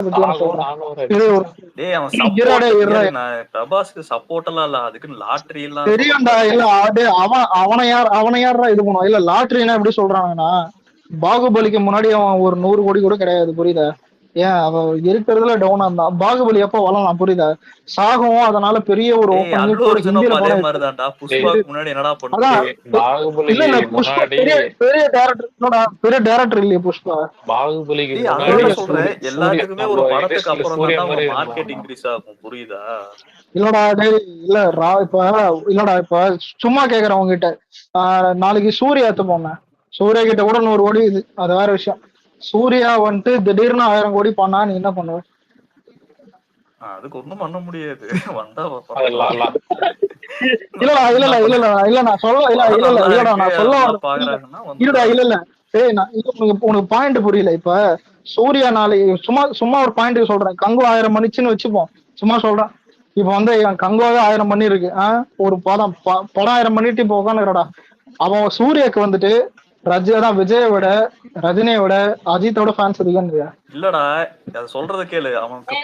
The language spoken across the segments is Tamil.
பத்தி நான் சாகும் சொல்றேன். நானும் இது அடிச்சேன். ஒரு டேய் அவன் இருடா சப்போர்ட் இருடா ஏறி நான் பிரபாஸ்க்கு சப்போர்ட் எல்லாம் இல்ல, அதுக்குன்னு லாட்டரி எல்லாம் தெரியும்டா. சொல்லக்கூடாது. இல்ல அவனை யாரா இது பண்ணுவான்? இல்ல லாட்ரினா எப்படி சொல்றாங்கன்னா, பாகுபலிக்கு முன்னாடி அவன் ஒரு 100 கோடி கூட கிடையாது, புரியுதா? ஏன் அவன் இருக்கிறதுல டவுனா இருந்தான். பாகுபலி எப்ப வளரலாம், புரியுதா? சாகவும் அதனால பெரிய ஒரு டேய் ஓப்பனிங் அல்லு கூட அர்ஜுன் அப்ப ஹிந்தியில அதே போனா மாதிரிதான்டா, டேய் புஷ்பாக்கு முன்னாடி என்னடா அதான் பண்ணுச்சு? இல்ல பாகுபலிக்கு இல்ல புஷ்பா முன்னாடி பெரிய பெரிய டேரக்டர், பெரிய டேரக்டர் இல்லையே புஷ்பா. பாகுபலிக்கு டேய் முன்னாடி அதனால பெரிய சொல்றேன், சூர்யா எல்லாத்துக்குமே ஒரு நம்ம படத்துக்கு இண்டஸ்ட்ரியில அப்புறம் சூர்யா தான்டா அவங்க மாதிரி மார்க்கெட் இருந்தான். இன்க்ரீஸ் ஆகும், புரியுதா? இல்லடா டேய், இல்ல இப்ப இல்லடா இப்ப சும்மா கேக்குறேன் உங்ககிட்ட. நாளைக்கு சூர்யா எடுத்துப்போங்க. சூர்யா கிட்ட கூட 100 கோடி இது, அது வேற விஷயம். சூர்யா வந்துட்டு திடீர்னு 1000 கோடி பண்ணா நீ என்ன பண்ணுவ? அதுக்கு ஒண்ணும் பண்ண முடியாது. வந்தா படத்தை அதெல்லாம் இல்லடா இல்ல என்ன இல்ல பண்ண, இல்ல இல்ல நான் சொல்ல இல்ல படம் இல்ல இல்ல நல்லா இல்லடா இருக்கு நான் சொல்ல நல்லா வர்றது இல்ல. பாக்குறாங்கன்னா இல்லடா வந்துருவேன். இல்ல இல்ல டேய், நான் உனக்கு பாயிண்ட் புரியல. இப்ப சூர்யா நாளைக்கு சும்மா சும்மா ஒரு பாயிண்ட் சொல்றேன். கங்கு 1000 மணிச்சுன்னு வச்சுப்போம், சும்மா சொல்றேன். இப்ப வந்து என் கங்குவாவே 1000 பண்ணி இருக்கு. ஒரு படம் 1000 பண்ணிட்டு இப்ப உட்காந்துக்கிறடா. அவன் சூர்யாக்கு வந்துட்டு தான் விஜயை விட, ரஜினியை விட, அஜித்தோட ஃபேன்ஸ் இருக்கான்னு. இல்லடா அத சொல்றத கேளு, அவனுக்கு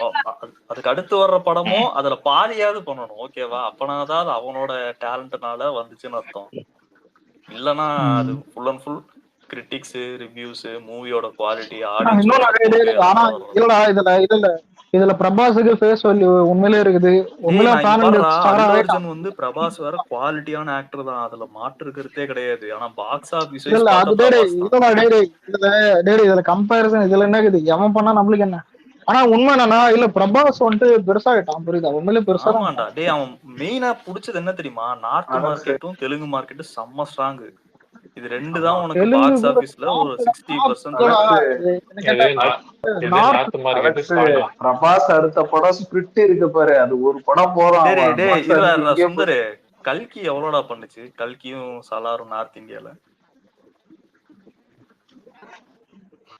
அதுக்கு அடுத்து வர்ற படமும் அதுல பாதியாவது பண்ணணும், ஓகேவா? அப்பனாதான் அது அவனோட டேலண்ட்னால வந்துச்சுன்னு அர்த்தம். இல்லனா அது full and full critics, reviews, மூவியோட குவாலிட்டி, ஆடியன்ஸோட சப்போர்ட் ஆனா அதனால வர்றது. இல்லடா இதுல பிரபாஸுக்கு ஃபேஸ் வேல்யூ உண்மையிலே இருக்குது. டேய் உண்மையில நான் இங்க ஃபேன் பாடுறா, ஸ்டாரா அல்லு ஆயிட்டான். அர்ஜுன் வந்து பிரபாஸ் வேற குவாலிட்டியான ஆக்டர் தான், அதுல மாற்று இருக்கிறதே கிடையாது. ஆனா பாக்ஸ் ஆபீஸ் இல்ல வைஸ் இல்ல அது பார்த்தா டேடே பிரபாஸ் தான். இல்லடா டேடே இதுல கம்பேரிசன் இதுல என்ன இருக்குது? எவன் பண்ணா நம்மளுக்கு என்ன? ஆனா உண்மை என்னன்னா, இல்ல பிரபாஸ் வந்துட்டு பெருசாயிட்டான், புரியுதா? உண்மையிலே பெருசா தான் ஆமாண்டா ஆயிட்டான். டேய், அவன் மெயினா புடிச்சது என்ன தெரியுமா? நார்த் அலெக்ஸ் மார்க்கெட்டும் தெலுங்கு மார்க்கெட்டும் செம்ம ஸ்ட்ராங். இது ரெண்டு ஆமா தான் உனக்கு தெலுங்கு பாக்ஸ் கூட ஆபீஸ்ல ஒரு 60% இல்லடா, அலெக்ஸ் என்ன கேட்டா எது நார்த். நார்த் மார்க்கெட் அலெக்ஸ் ஸ்ட்ராங்கா? பிரபாஸ் அடுத்த படம் ஸ்பிரிட் இருக்கு பாரு, அது ஒரு படம் போறான் டேய் அவன் டேய் பாக்ஸ் ஆபீஸ் இருடா எங்கேயோ சுந்தரு, கல்கி எவ்வளோடா பண்ணுச்சு? கல்கியும் சலாரும் நார்த் இந்தியால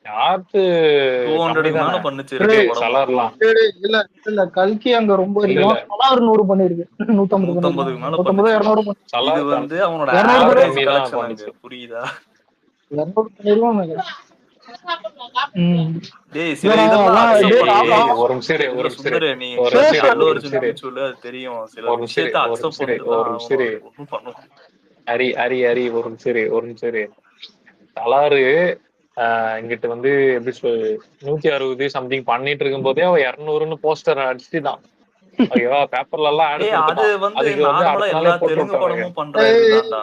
நார்த்து கம்மி 200 தானே மேல பண்ணுச்சு இது ரெண்டு படமும். சலார்லாம். இல்ல இல்ல கல்கி அங்க ரொம்ப இல்ல இல்ல அதிகம். 100 பண்ணிருக்கு, 150 பண்ணிருக்கான். 150க்கு மேல 150 பண்ணுச்சு. 200 இது சலார் வந்து அவனோட 200 சலார் ஆவரேஜ் கம்மி தான் கலெக்ஷன் அங்க, பண்ணுச்சு. புரியுதா? 200 பண்ணிருக்கான் நினைக்கிறேன். டேய் சில இல்லடா இதெல்லாம் அதான் அக்செப்ட் பண்ணு. டேய் டேய் ஒரு நிமிஷம் இரு, இல்ல ஒரு நிமிஷம் இரு, சுந்தரு, நீ ஒரு ஃபேஸ் நிமிஷம் இரு, அல்லு ஒரு அர்ஜுன் நிமிஷம் இரு, பீச்சுல அது தெரியும், சில ஒரு நிமிஷம் இரு, விஷயத்த ஒரு அக்செப்ட் நிமிஷம் இரு, பண்ணிட்டு தான் ஒரு நிமிஷம் ஆகணும், இரு. அதுக்கு ஒன்றும் பண்ணுவோம். ஹரி ஹரி ஹரி ஒரு நிமிஷம் இரு, ஒரு நிமிஷம் இரு. சலாரு இங்கிட்டு வந்து எப்படி சொல்லு 160 சம்திங் பண்ணிட்டு இருக்கும் போதே அவன் 200ன்னு போஸ்டர் அடிச்சுதான், ஓகேவா? பேப்பர்ல எல்லாம் ஆடு டேய் அது கொடுத்துட்டான். வந்து அதுக்கு வந்து நார்மலா அடுத்த எல்லா நாளே போட்டு தெலுங்கு விட்டானுங்க. படமும் பண்ற இதுதான்டா, எல்லா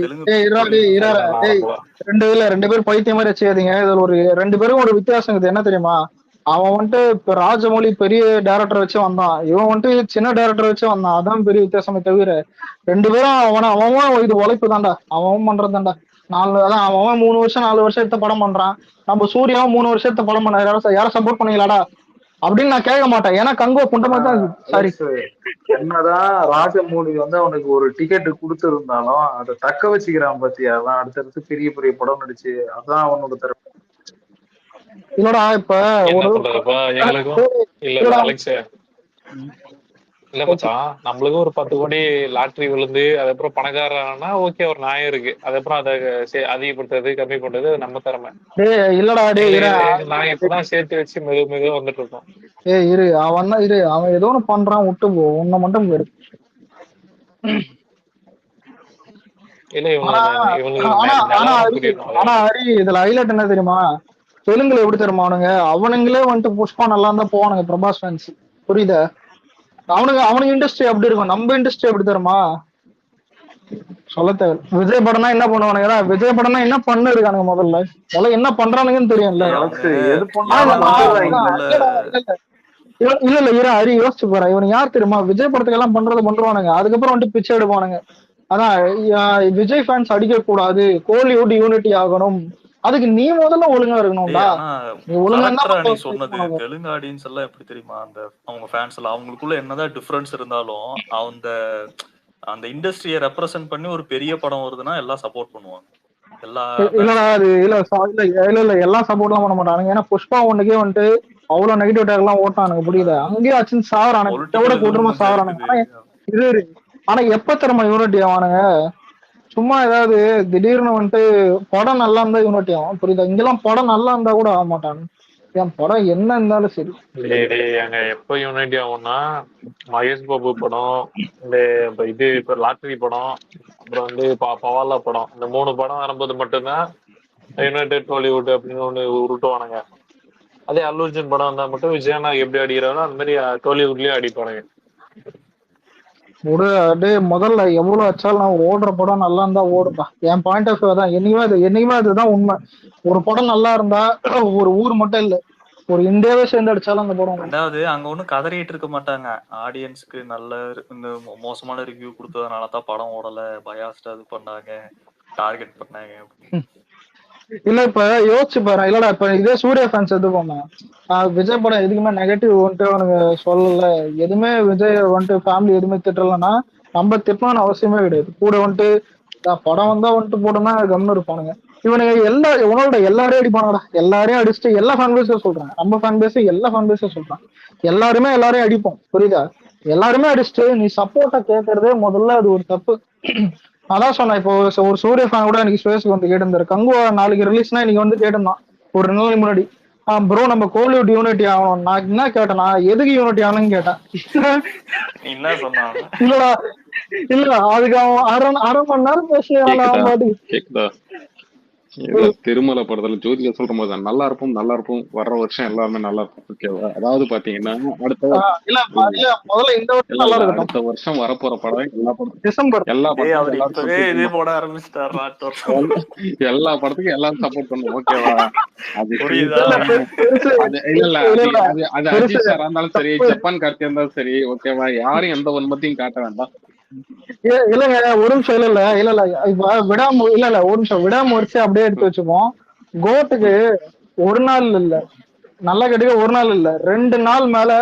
தெலுங்கு ப்ரொடியூசர்ஸும் இராடா அதுதான் டேய். நார்மலா. ரெண்டு பேரும் பைத்தியம் மாதிரி வச்சுக்காதீங்க. இதுல ஒரு 2 பேரும் ஒரு வித்தியாசம் இருக்குது. என்ன தெரியுமா? அவன் வந்துட்டு இப்ப ராஜமௌழி பெரிய டைரக்டர் வச்சு வந்தான், இவன் வந்துட்டு சின்ன டைரக்டர் வச்சு வந்தான். அதான் பெரிய வித்தியாசமே தவிர 2 பேரும் அவன் இது உழைப்பு தான்டா, அவன் பண்றது தான்டா. அதான் அவன் 3 வருஷம் 4 வருஷம் எடுத்த படம் பண்றான். நம்ம சூர்யாவும் 3 வருஷம் எடுத்த படம் பண்ண யாரும் சப்போர்ட் பண்ணீங்களாடா அப்படின்னு நான் கேட்க மாட்டேன். ஏன்னா கங்குவ புண்டமா தான் சாரி. அலெக்ஸ் என்னதான் ராஜமௌழி வந்து அவனுக்கு ஒரு டிக்கெட் கொடுத்திருந்தாலும் அதை தக்க வச்சுக்கிறான் பாத்தியா? அவன் அடுத்தடுத்து பெரிய பெரிய படம் நடிச்சு, அதான் அவனோட திறமை. இல்லடா இப்ப என்ன ஒரு பண்றதுப்பா எங்களுக்கும் இல்ல இல்ல அலெக்ஸ், இல்ல மச்சான், நம்மளுக்கும் ஒரு 10 கோடி லாட்டரி விழுந்து அதுக்கப்புறம் பணக்காரனா ஓகே, ஒரு நியாயம் இருக்கு. அதுக்கப்புறம் அதை அதிகப்படுத்துறது கம்மி பண்றது அது நம்ம திறமை. இல்லடா டே நான் இப்பதான் சேர்த்து வச்சு மெதுவா வந்துட்டு இருக்கோம். இரு அவன் தான் இரு, அவன் ஏதோ ஒண்ணு பண்றான், விட்டு போ, உன்னை மட்டும் போயிரு. இல்ல ஆனா ஆனா ஆனா ஹரி ஆனா இவனுக்கு ஹரி இதுல ஹைலைட் என்ன தெரியுமா? தெலுங்குல எப்படி தெரியுமா அவனுங்க? அவனுங்களே வந்துட்டு புஷ்பா நல்லா இருந்தா போவானுங்க பிரபாஸ் ஃபேன்ஸ், புரியுதா? அவனுக்கு இண்டஸ்ட்ரி எப்படி இருக்கும், நம்ம இண்டஸ்ட்ரி எப்படி தெரியுமா? சொல்ல தேவை. விஜய் படம்னா என்ன பண்ணுவானுங்க? விஜய் படம்னா என்ன பண்ணு இருக்கானுங்க முதல்ல என்ன பண்றானுங்கன்னு தெரியும்ல. டேய் அவங்க அலெக்ஸ் எது பண்ணாலும் எவன்டா முடிச்சிடுறாங்க. அவனுக்குள்ள இல்ல இரு ஹரி யோசிச்சு போறேன். இவனு யார் தெரியுமா? விஜய் படத்துக்கு எல்லாம் பண்றானுங்க, அதுக்கப்புறம் வந்துட்டு பிச்சை எடுப்பானுங்க. அதான் விஜய் ஃபேன்ஸ் அடிக்க கூடாது, கோலிவுட் யூனிட்டி ஆகணும், அதுக்கு நீ முதல்ல ஒழுங்கா இருக்கணும்டா. டேய் ஆனா நீ ஒழுங்கா கரெக்டரா நீ சொன்னது. இருந்தா தெலுங்கு ஆடியன்ஸ் எல்லாம் எப்படி தெரியுமா, அந்த அவங்க ஃபேன்ஸ் எல்லாம் அவங்களுக்குள்ள என்னதான் டிஃபரன்ஸ் இருந்தாலும் அந்த அந்த இண்டஸ்ட்ரியை ரெப்ரசென்ட் பண்ணி ஒரு பெரிய படம் வருதுன்னா எல்லாம் சப்போர்ட் பண்ணுவாங்க, எல்லா இல்லடா ஃபேன்ஸும். அது இல்ல எல்லாம் சப்போர்ட் எல்லாம் பண்ண மாட்டானுங்க. ஏன்னா புஷ்பா ஒண்ணுக்கே வந்துட்டு அவ்வளவு நெகட்டிவ் டேக் எல்லாம் ஓட்டானுங்க, புரியுதா? அங்கேயே அச்சுன்னு சாவறானுங்க, இதை விட பொலிட்டிக்கல் இதுவும் கூட்டமா கொஞ்சம் சாவறானுங்க. இருக்குது. ஆனா இரு ஆனா எப்ப திறமை யூனிட்டி ஆவானுங்க? சும்மா ஏதாவது திடீர்னு வந்துட்டு படம் நல்லா இருந்தா யூனிட்டி ஆகும், புரியுதா? இங்கெல்லாம் படம் நல்லா இருந்தா கூட ஆக மாட்டானு. என் படம் என்ன இருந்தாலும் சரி. அங்க எப்ப யூனிட்டி ஆகும்னா மகேஷ் பாபு படம், இந்த இது இப்ப லாட்டரி படம், அப்புறம் வந்து பவாலா படம், இந்த 3 படம் வரும்போது மட்டும்தான் யுனைடெட் டோலிவுட் அப்படின்னு ஒண்ணு உருட்டுவானுங்க. அதே அல்லுர்ஜுன் படம் வந்தா மட்டும் விஜயனா எப்படி அடிக்கிறாரோ அந்த மாதிரி டோலிவுட்லயும் அடிப்பானுங்க. அப்படியே முதல்ல எவ்வளவு வச்சாலும் நான் ஓடுற படம் நல்லா இருந்தா ஓடுப்பா. என் பாயிண்ட் ஆஃப் வியூ தான். என்னைக்குமே அதுதான் உண்மை. ஒரு படம் நல்லா இருந்தா ஒரு ஊர் மட்டும் இல்ல, ஒரு இந்தியாவே சேர்ந்து அடிச்சாலும் அந்த படம். ரெண்டாவது அங்க ஒண்ணும் கதறிட்டு இருக்க மாட்டாங்க. ஆடியன்ஸ்க்கு நல்ல இந்த மோசமான ரிவ்யூ கொடுத்ததுனாலதான் படம் ஓடல, பயாஸ்டா இது பண்ணாங்க, டார்கெட் பண்ணாங்க. இல்ல இப்ப யோசிச்சு பாரு. இல்லடா இப்ப இதே சூர்யா ஃபேன்ஸ் எடுத்துக்கோங்க. விஜய் படம் எதுக்குமே நெகட்டிவ் வந்துட்டு அவனுங்க சொல்லல, எதுவுமே விஜய் வந்துட்டு ஃபேமிலி எதுவுமே திட்டலன்னா நம்ம திட்டணும்னு அவசியமே கிடையாது. கூட வந்துட்டு படம் வந்தா வந்துட்டு போட்டோம்னா கம்னு இருப்பானுங்க. இவனுங்க உன்னோட எல்லாரையும் அடிப்பானடா. எல்லாரையும் அடிச்சுட்டு எல்லா ஃபேன் பேஸும் சொல்றாங்க, நம்ம ஃபேன் பேஸ் எல்லா ஃபேன் பேஸும் சொல்றான். எல்லாரையும் அடிப்போம், புரியுதா? எல்லாருமே அடிச்சுட்டு நீ சப்போர்ட்டா கேட்கறதே முதல்ல அது ஒரு தப்பு. அதான் சொன்னேன். இப்போ ஒரு சூர்யா ஃபேன் கூட எனக்கு ஸ்பேஸ்க்கு வந்து கேட்டிருந்தாரு, கங்குவா நாளைக்கு ரிலீஸ்னா இன்னைக்கு வந்து கேட்டிருந்தான் ஒரு 2 நாளைக்கு முன்னாடி. ப்ரோ நம்ம கோலிவுட் யூனிட்டி ஆகணும். நான் என்ன கேட்டேன்னா, எதுக்கு யூனிட்டி ஆகணும்னு கேட்டேன். என்ன சொன்னாங்க? இல்லடா இல்லடா அதுக்கு அவன் அரை மணி நேரம் கேக்குதா? திருமலை படத்துல ஜோதிகா சொல்ற மாதிரி தான், நல்லா இருப்போம் வர்ற வருஷம் எல்லாருமே நல்லா இருக்கும். ஓகேவா? அதாவது பாத்தீங்கன்னா அடுத்த வருஷம் வரப்போற படம் எல்லா படத்துக்கும் எல்லாரும் சப்போர்ட் பண்ணுவோம். ஓகேவா? அது அஜித் சாரா இருந்தாலும் சரி, ஜப்பான் கார்த்தியா இருந்தாலும் சரி, ஓகேவா? யாரும் எந்த வன்மத்தையும் காட்ட வேண்டாம். இல்லங்க ஒரு நிமிஷம். இல்ல இப்ப ஒரு நிமிஷம் விடாமுயற்சி அப்படியே எடுத்து வச்சுப்போம். கோட்டுக்கு ஒரு நாள் இல்ல, நல்லா கேட்டுக்க, ஒரு நாள் இல்ல 2 நாள் மேல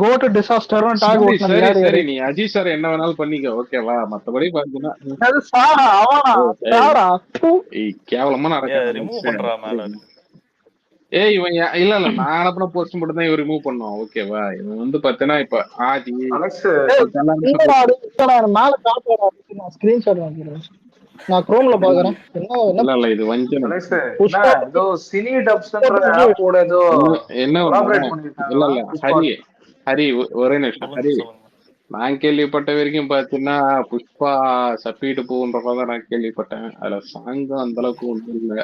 கோட் டிசாஸ்டர் டாக் ஓட்டுனது. சரி நீ அஜித் சார் என்ன வேணாலும் பண்ணிக்க, ஓகேவா? மத்தபடி பாத்தீங்கன்னா கேவலமா நடக்க. ஏய் இவன் இல்ல நான் அனுப்பின போஸ்ட் மட்டும் தான் இவன் ரிமூவ் பண்ணுவான். ஓகேவா? இவன் வந்து பாத்தீங்கன்னா இப்ப ஆதி மேல காட்டுறேன், ஸ்கிரீன்ஷாட் நான் குரோம்ல பாக்குறேன். இல்ல இது வஞ்சனம். ஏதோ சினி டப்ஸ்ன்ற ஆப்போட ஏதோ என்ன இல்ல ஹரி ஒரே நிமிஷம். ஹரி, நான் கேள்விப்பட்ட வரைக்கும் பாத்தீங்கன்னா புஷ்பா சப்பிட்டு போகுன்றதான் நான் கேள்விப்பட்டேன். அதுல சாங்கும் அந்த அளவுக்கு ஒன்றும் இல்லை.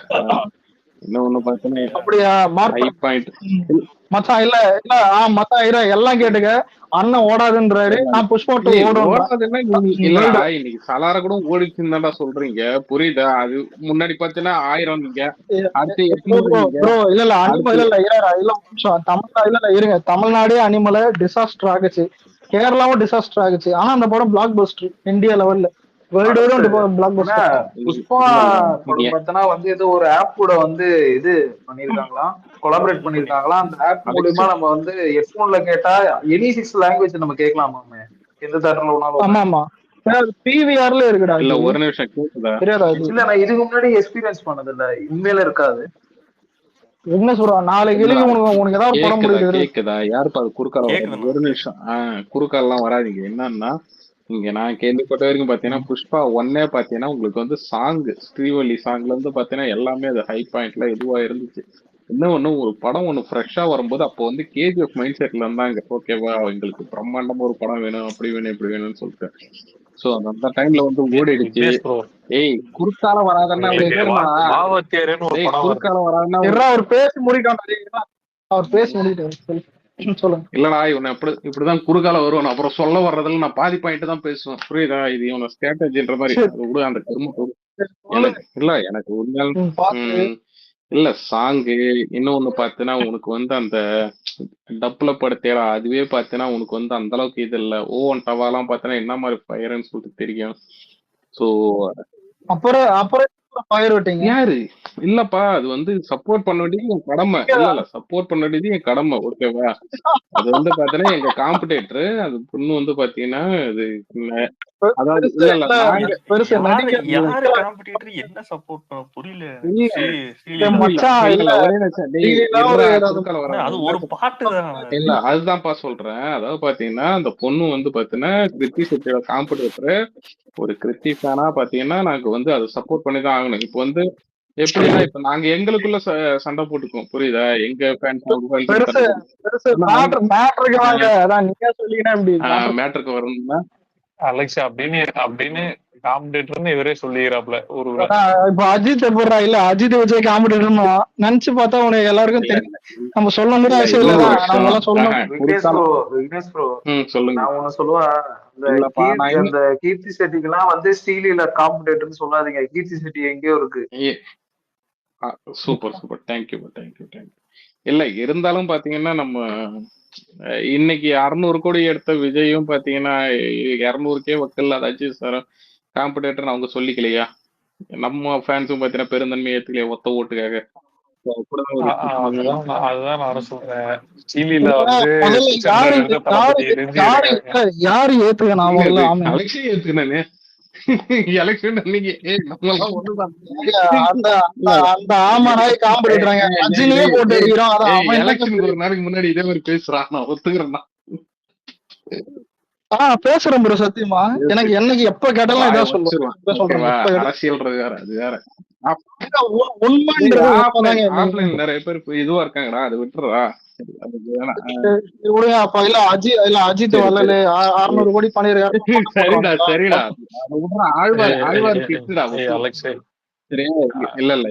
இன்னொன்னு எல்லாம் கேட்டுக்க, அண்ணன் ஓடாதுன்றாரு. நான் புஷ்பா 2 இல்லடா, இன்னைக்கு சலார கூட ஓடிச்சுன்னு தான்டா சொல்றீங்க, புரியுதா? அது முன்னாடி பாத்தீங்கன்னா 1000 நீங்க அடுத்து இருங்க. தமிழ்நாடே அனிமலை டிசாஸ்டர் ஆகுச்சு, கேரளாவும் டிசாஸ்டர் ஆகுச்சு. ஆனா அந்த படம் பிளாக் பஸ்டர் இந்தியா லெவல்ல. புஷ்பா படம் வந்து ஏதோ ஒரு ஆப் கூட வந்து இது பண்ணிருக்காங்களா, கொலாபரேட் பண்ணிருக்காங்களா. அந்த ஆப் மூலமா நம்ம வந்து எஃப்ஓன்ல கேட்டா எனி 6 லாங்குவேஜ் நம்ம கேட்கலாமாமே, எந்த தேட்டர்ல வேணாலும். ஆமா பிவிஆர்ல இருக்குடா. இல்ல ஒரு நிமிஷம் கேக்குதா? இல்ல நான் இதுக்கு முன்னாடி எக்ஸ்பீரியன்ஸ் பண்ணது இல்ல, உண்மையில இருக்காது. என்ன சொல்றா, நாளைக்கு உனக்கு ஏதாவது படம் கேக்குதா? யாருப்பா அது குறுக்கால? ஒரு நிமிஷம் குறுக்காலாம் வராதிங்க. என்னன்னா இங்க நான் கேள்விப்பட்ட வரைக்கும் பாத்தீங்கன்னா புஷ்பா 1 பாத்தீங்கன்னா உங்களுக்கு வந்து சாங் ஸ்ரீவல்லி சாங்ல இருந்து பாத்தீங்கன்னா எல்லாமே அது ஹை பாயிண்ட்ல இதுவா இருந்துச்சு. இன்னொன்னு ஒரு படம் ஒண்ணு ஃப்ரெஷ்ஷா வரும்போது அப்போ வந்து கேஜிஎஃப் மைண்ட் செட்ல இருந்தாங்க. ஓகேவா? எங்களுக்கு பிரம்மாண்டமா ஒரு படம் வேணும், அப்படி வேணும் இப்படி வேணும்னு சொல்லிட்டு. சோ அந்த டைம்ல வந்து ஓடிடுச்சு. ஏய் குறுக்கால வராதன்னா குறுக்கால வராதுன்னா அவர் பேசி முடிக்காம அவர் பேசி முடிக்கிட்டாரு. சொல்லுங்க. இல்லடா இவனை இப்படிதான் குறுகால வருவான், அப்புறம் சொல்ல வர்றதுல நான் பாதி பாயிண்ட் தான் பேசுவேன். புரியுதா? இது இவனை ஸ்ட்ராட்டஜின்ற மாதிரி. அது கூட அந்த இல்ல எனக்கு உண்மையால இல்ல சாங்கு. இன்னொன்னு பாத்தீங்கன்னா உனக்கு வந்து அந்த டப்ல படுத்தேடா, அதுவே பாத்தீங்கன்னா உனக்கு வந்து அந்த அளவுக்கு இது இல்ல. ஓன் டவாலாம் பாத்தீங்கன்னா என்ன மாதிரி ஃபயர்ன்னு சொல்லிட்டு தெரியும். சோ அப்புறம் யாரு இல்லப்பா, அது வந்து சப்போர்ட் பண்ண வேண்டியது என் கடமை. இல்ல சப்போர்ட் பண்ண வேண்டியது என் கடமை. ஓகேவா? அது வந்து பாத்தீங்கன்னா எங்க காம்படேட்டர் அது பொண்ணு வந்து பாத்தீங்கன்னா இது அதாவது என்ன சப்போர்ட் பண்ண புரியல. இல்ல அதுதான்ப்பா சொல்றேன். அதாவது பாத்தீங்கன்னா அந்த பொண்ணு வந்து பாத்தீங்கன்னா கிருத்தி சுத்தியோட காம்படேட்டர். ஒரு கிருத்தி ஃபேனா பாத்தீங்கன்னா நாங்க வந்து அதை சப்போர்ட் பண்ணிதான் ஆகணும். இப்போ வந்து எப்படின்னா இப்ப நாங்க எங்களுக்குள்ள சண்டை போட்டுக்குவோம், புரியுதா? எங்க ஃபேன்ஸ் அவங்க fans க்கு பெருசு சண்டை போட்டுக்குவோம். பெருசு ஆனா நாங்க மேட்ருக்கு வாங்க. அதான் நீங்க சொல்லிக்கினா இப்படி மேட்டருக்கு வரணும்னா அலெக்ஸ் அப்படின்னு அப்படின்னு காம்படிட்டர்னு இவரே சொல்லிக்கிறாப்ல ஊருல. இப்ப அஜித் எப்படா இல்ல அஜித் வச்சே காம்படிட்டர் நினைச்சு பார்த்தா உனக்கு எல்லாருக்கும் இல்ல தெரியும். நம்ம சொல்லணும் இல்ல அவசியம் இன்னொரு இல்லதான், விஷயம். நம்ம எல்லாம் சொல்லணும். விக்னேஷ் ப்ரோ, விக்னேஷ் ப்ரோ, சொல்லுங்க. நான் ஒண்ணு சொல்லுவேன். இல்லப்பா நான் அந்த கீர்த்தி செட்டிக்கெல்லாம் வந்து ஸ்டீலில காம்படிட்டர்னு சொல்லாதீங்க. கீர்த்தி செட்டி எங்கேயோ இருக்கு. Super super, thank you thank you thank you. இல்ல இருந்தாலும் பாத்தீங்கன்னா நம்ம இன்னைக்கு 600 கோடி எடுத்த விஜயும் பாத்தீங்கன்னா 200K வக்கல் அதாச்சும் சார் காம்படிட்டர் அவங்க சொல்லிக்கலையா? நம்ம ஃபேன்ஸும் பாத்தீங்கன்னா பெருந்தன்மை ஏத்துக்கலையா ஒத்த ஓட்டுக்காக? அதுதான் நானும் சொல்றேன். ஸ்டீலில வந்து யாரு ஏத்துக்கணும்? அலெக்ஸே ஏத்துக்கணே எலெக்ஷன் அன்னைக்கு நம்ம எல்லாம் ஒண்ணுதான். அந்த ஆமாராய் காம்படிட்டராங்க அஜினியே போட்டு அடிக்கிறோம். எலெக்ஷனுக்கு ஒரு நாளைக்கு முன்னாடி இதே மாதிரி பேசுறான், நான் ஒத்துக்கிறேன்னா. பேசுறேன் ப்ரோ, சத்தியமா. எனக்கு என்னைக்கு எப்ப கேட்டாலும் இதான் சொல்றேன். அரசியல் வேற, அது வேற. உண்மைன்றது நிறைய பேர் இதுவா இருக்காங்கடா, அது விட்டுறா. அஜித் வரல 600 கோடி பண்ணிருக்காரு. சரிடா சரிடா, ஆழ்வார் கிட்டுடா. இல்ல இல்ல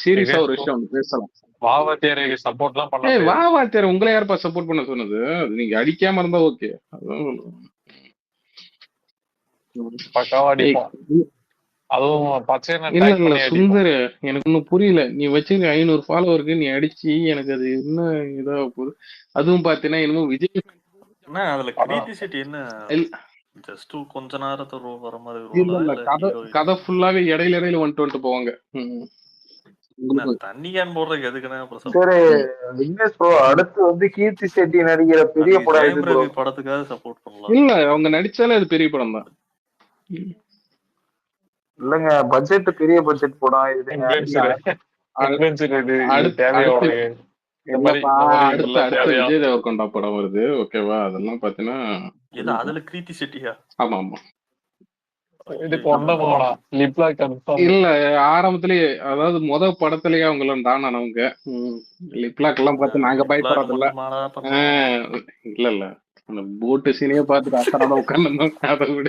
சீரியஸா ஒரு விஷயம் பேசலாம். வாவாத்தியாருக்கு சப்போர்ட் எல்லாம் பண்ண வாவாத்தியார் உங்களை யாருப்பா சப்போர்ட் பண்ண சொன்னது? நீங்க அடிக்காம இருந்தா ஓகே. பக்காவா அடிப்போம். அதுவும் பச்சை இல்ல சுந்தர், எனக்கு ஒன்னும் புரியல. நீ வச்சிருக்க 500 ஃபாலோவருக்கு நீ அடிச்சு எனக்கு அது என்ன இதாக போகுது? அதுவும் பாத்தீங்கன்னா என்னமோ விஜய் என்ன அதுல கிரியேட்டிவிட்டி என்ன ஜஸ்ட் கொஞ்ச நேரத்துல வர மாதிரி இல்ல கதை ஃபுல்லாவே இடையில வந்துட்டு போவாங்க. தண்ணி கேன் போடுறதுக்கு எதுக்குன்னா சரி விக்னேஷ் ப்ரோ, அடுத்து வந்து கீர்த்தி செட்டி நடிக்கிற பெரிய படம் படத்துக்காக சப்போர்ட் பண்ணலாம். இல்ல அவங்க நடிச்சாலே அது பெரிய படம் தான். இல்லங்க, பட்ஜெட் பெரிய பட்ஜெட் படம் இது. அடுத்த விஜய் தேவர்கொண்டா படம் வருது, ஓகேவா? அதெல்லாம் பாத்தீங்கன்னா அதுல கிரீத்தி செட்டியா? ஆமா ஆமா. இல்ல ஆரம்பத்திலேயே, அதாவது முத படத்திலேயே அவங்க எல்லாம் டான் ஆனவங்க. லிப்லாக் எல்லாம் பார்த்து நாங்க பயப்படுறது இல்ல. இல்ல இல்ல அந்த போட்டு சீனையே பார்த்துட்டு அசரான உட்கார்ந்து அதை விட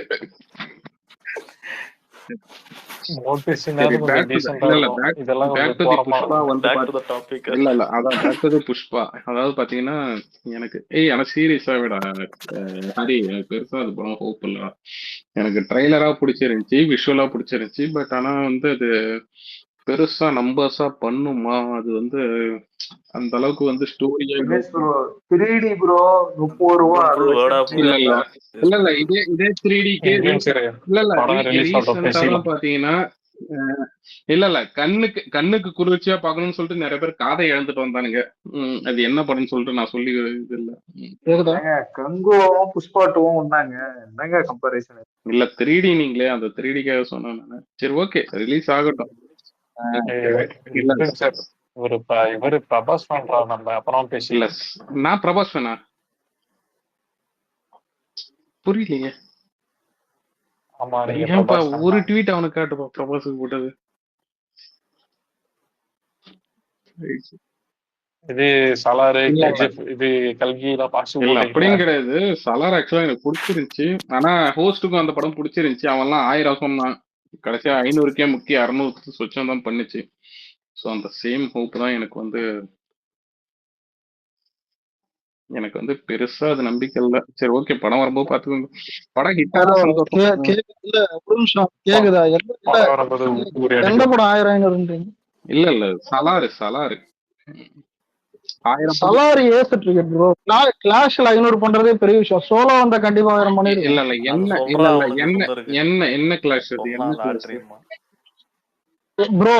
புஷ்பா. அதாவது பாத்தீங்கன்னா எனக்கு சீரியஸா விட ஹரி எனக்கு பெருசா அது படம் ஹோப் இல்ல. எனக்கு ட்ரைலரா பிடிச்சிருந்துச்சு, விஷுவலா பிடிச்சிருந்துச்சு. பட் ஆனா வந்து அது பெருசா நம்பர்ஸா பண்ணுமா? அது வந்து அந்த அளவுக்கு வந்து ஸ்டோரியா 3D ப்ரோ 30 ரூபா. இல்ல இல்ல இதே 3Dக்கு இல்ல பாத்தீங்கன்னா இல்ல இல்ல கண்ணுக்கு குளிர்ச்சியா பாக்கணும்னு சொல்லிட்டு நிறைய பேர் காதை இழந்துட்டு வந்தானுங்க. அது என்ன படம்னு சொல்லிட்டு நான் சொல்லி இது இல்ல. கங்குவும் புஷ்பாட்டுவும் வந்தாங்க, என்னங்க கம்பேரிசன்? இல்ல 3D நீங்களே அந்த 3Dக்காக சொன்னேன் நானு. சரி ஓகே, ரிலீஸ் ஆகட்டும். இவரு பிரபாஸ் பண்றா, நம்ம அப்புறம் பேசல. நான் பிரபாஸ் வேணா புரியலையே. ஆமா, ஒரு ட்வீட் அவனுக்கு காட்டுப்பா பிரபாஸுக்கு போட்டது. இது சலாரு இது கல்கி அப்படின்னு கிடையாது. சலார் ஆக்சுவலா எனக்கு பிடிச்சிருந்துச்சு. ஆனா ஹோஸ்டுக்கும் அந்த படம் பிடிச்சிருந்துச்சு. அவன் எல்லாம் 1000 சொன்னான், கடைசியா 500K முக்கிய 600 சொச்சம் தான் பண்ணுச்சு. ஸோ அந்த சேம் ஹோப் தான் எனக்கு வந்து பெருசா அது நம்பிக்கை இல்ல. சரி ஓகே, படம் வரும்போது பாத்துக்கோங்க. படம் ஹிட் ஆனா சந்தோஷம். கேக்குதா? எந்த படம் 1000 இல்ல இல்ல சலாரு சலாரி ஏத்துட்டு இருக்கு ப்ரோ. கிளாஷ்ல 500 பண்றதே பெரிய விஷயம். சோலோ வந்தா கண்டிப்பா 1000 பண்ணிருக்கு. இல்ல என்ன கிளாஷ் அது? என்ன கிளாஷ் ப்ரோ?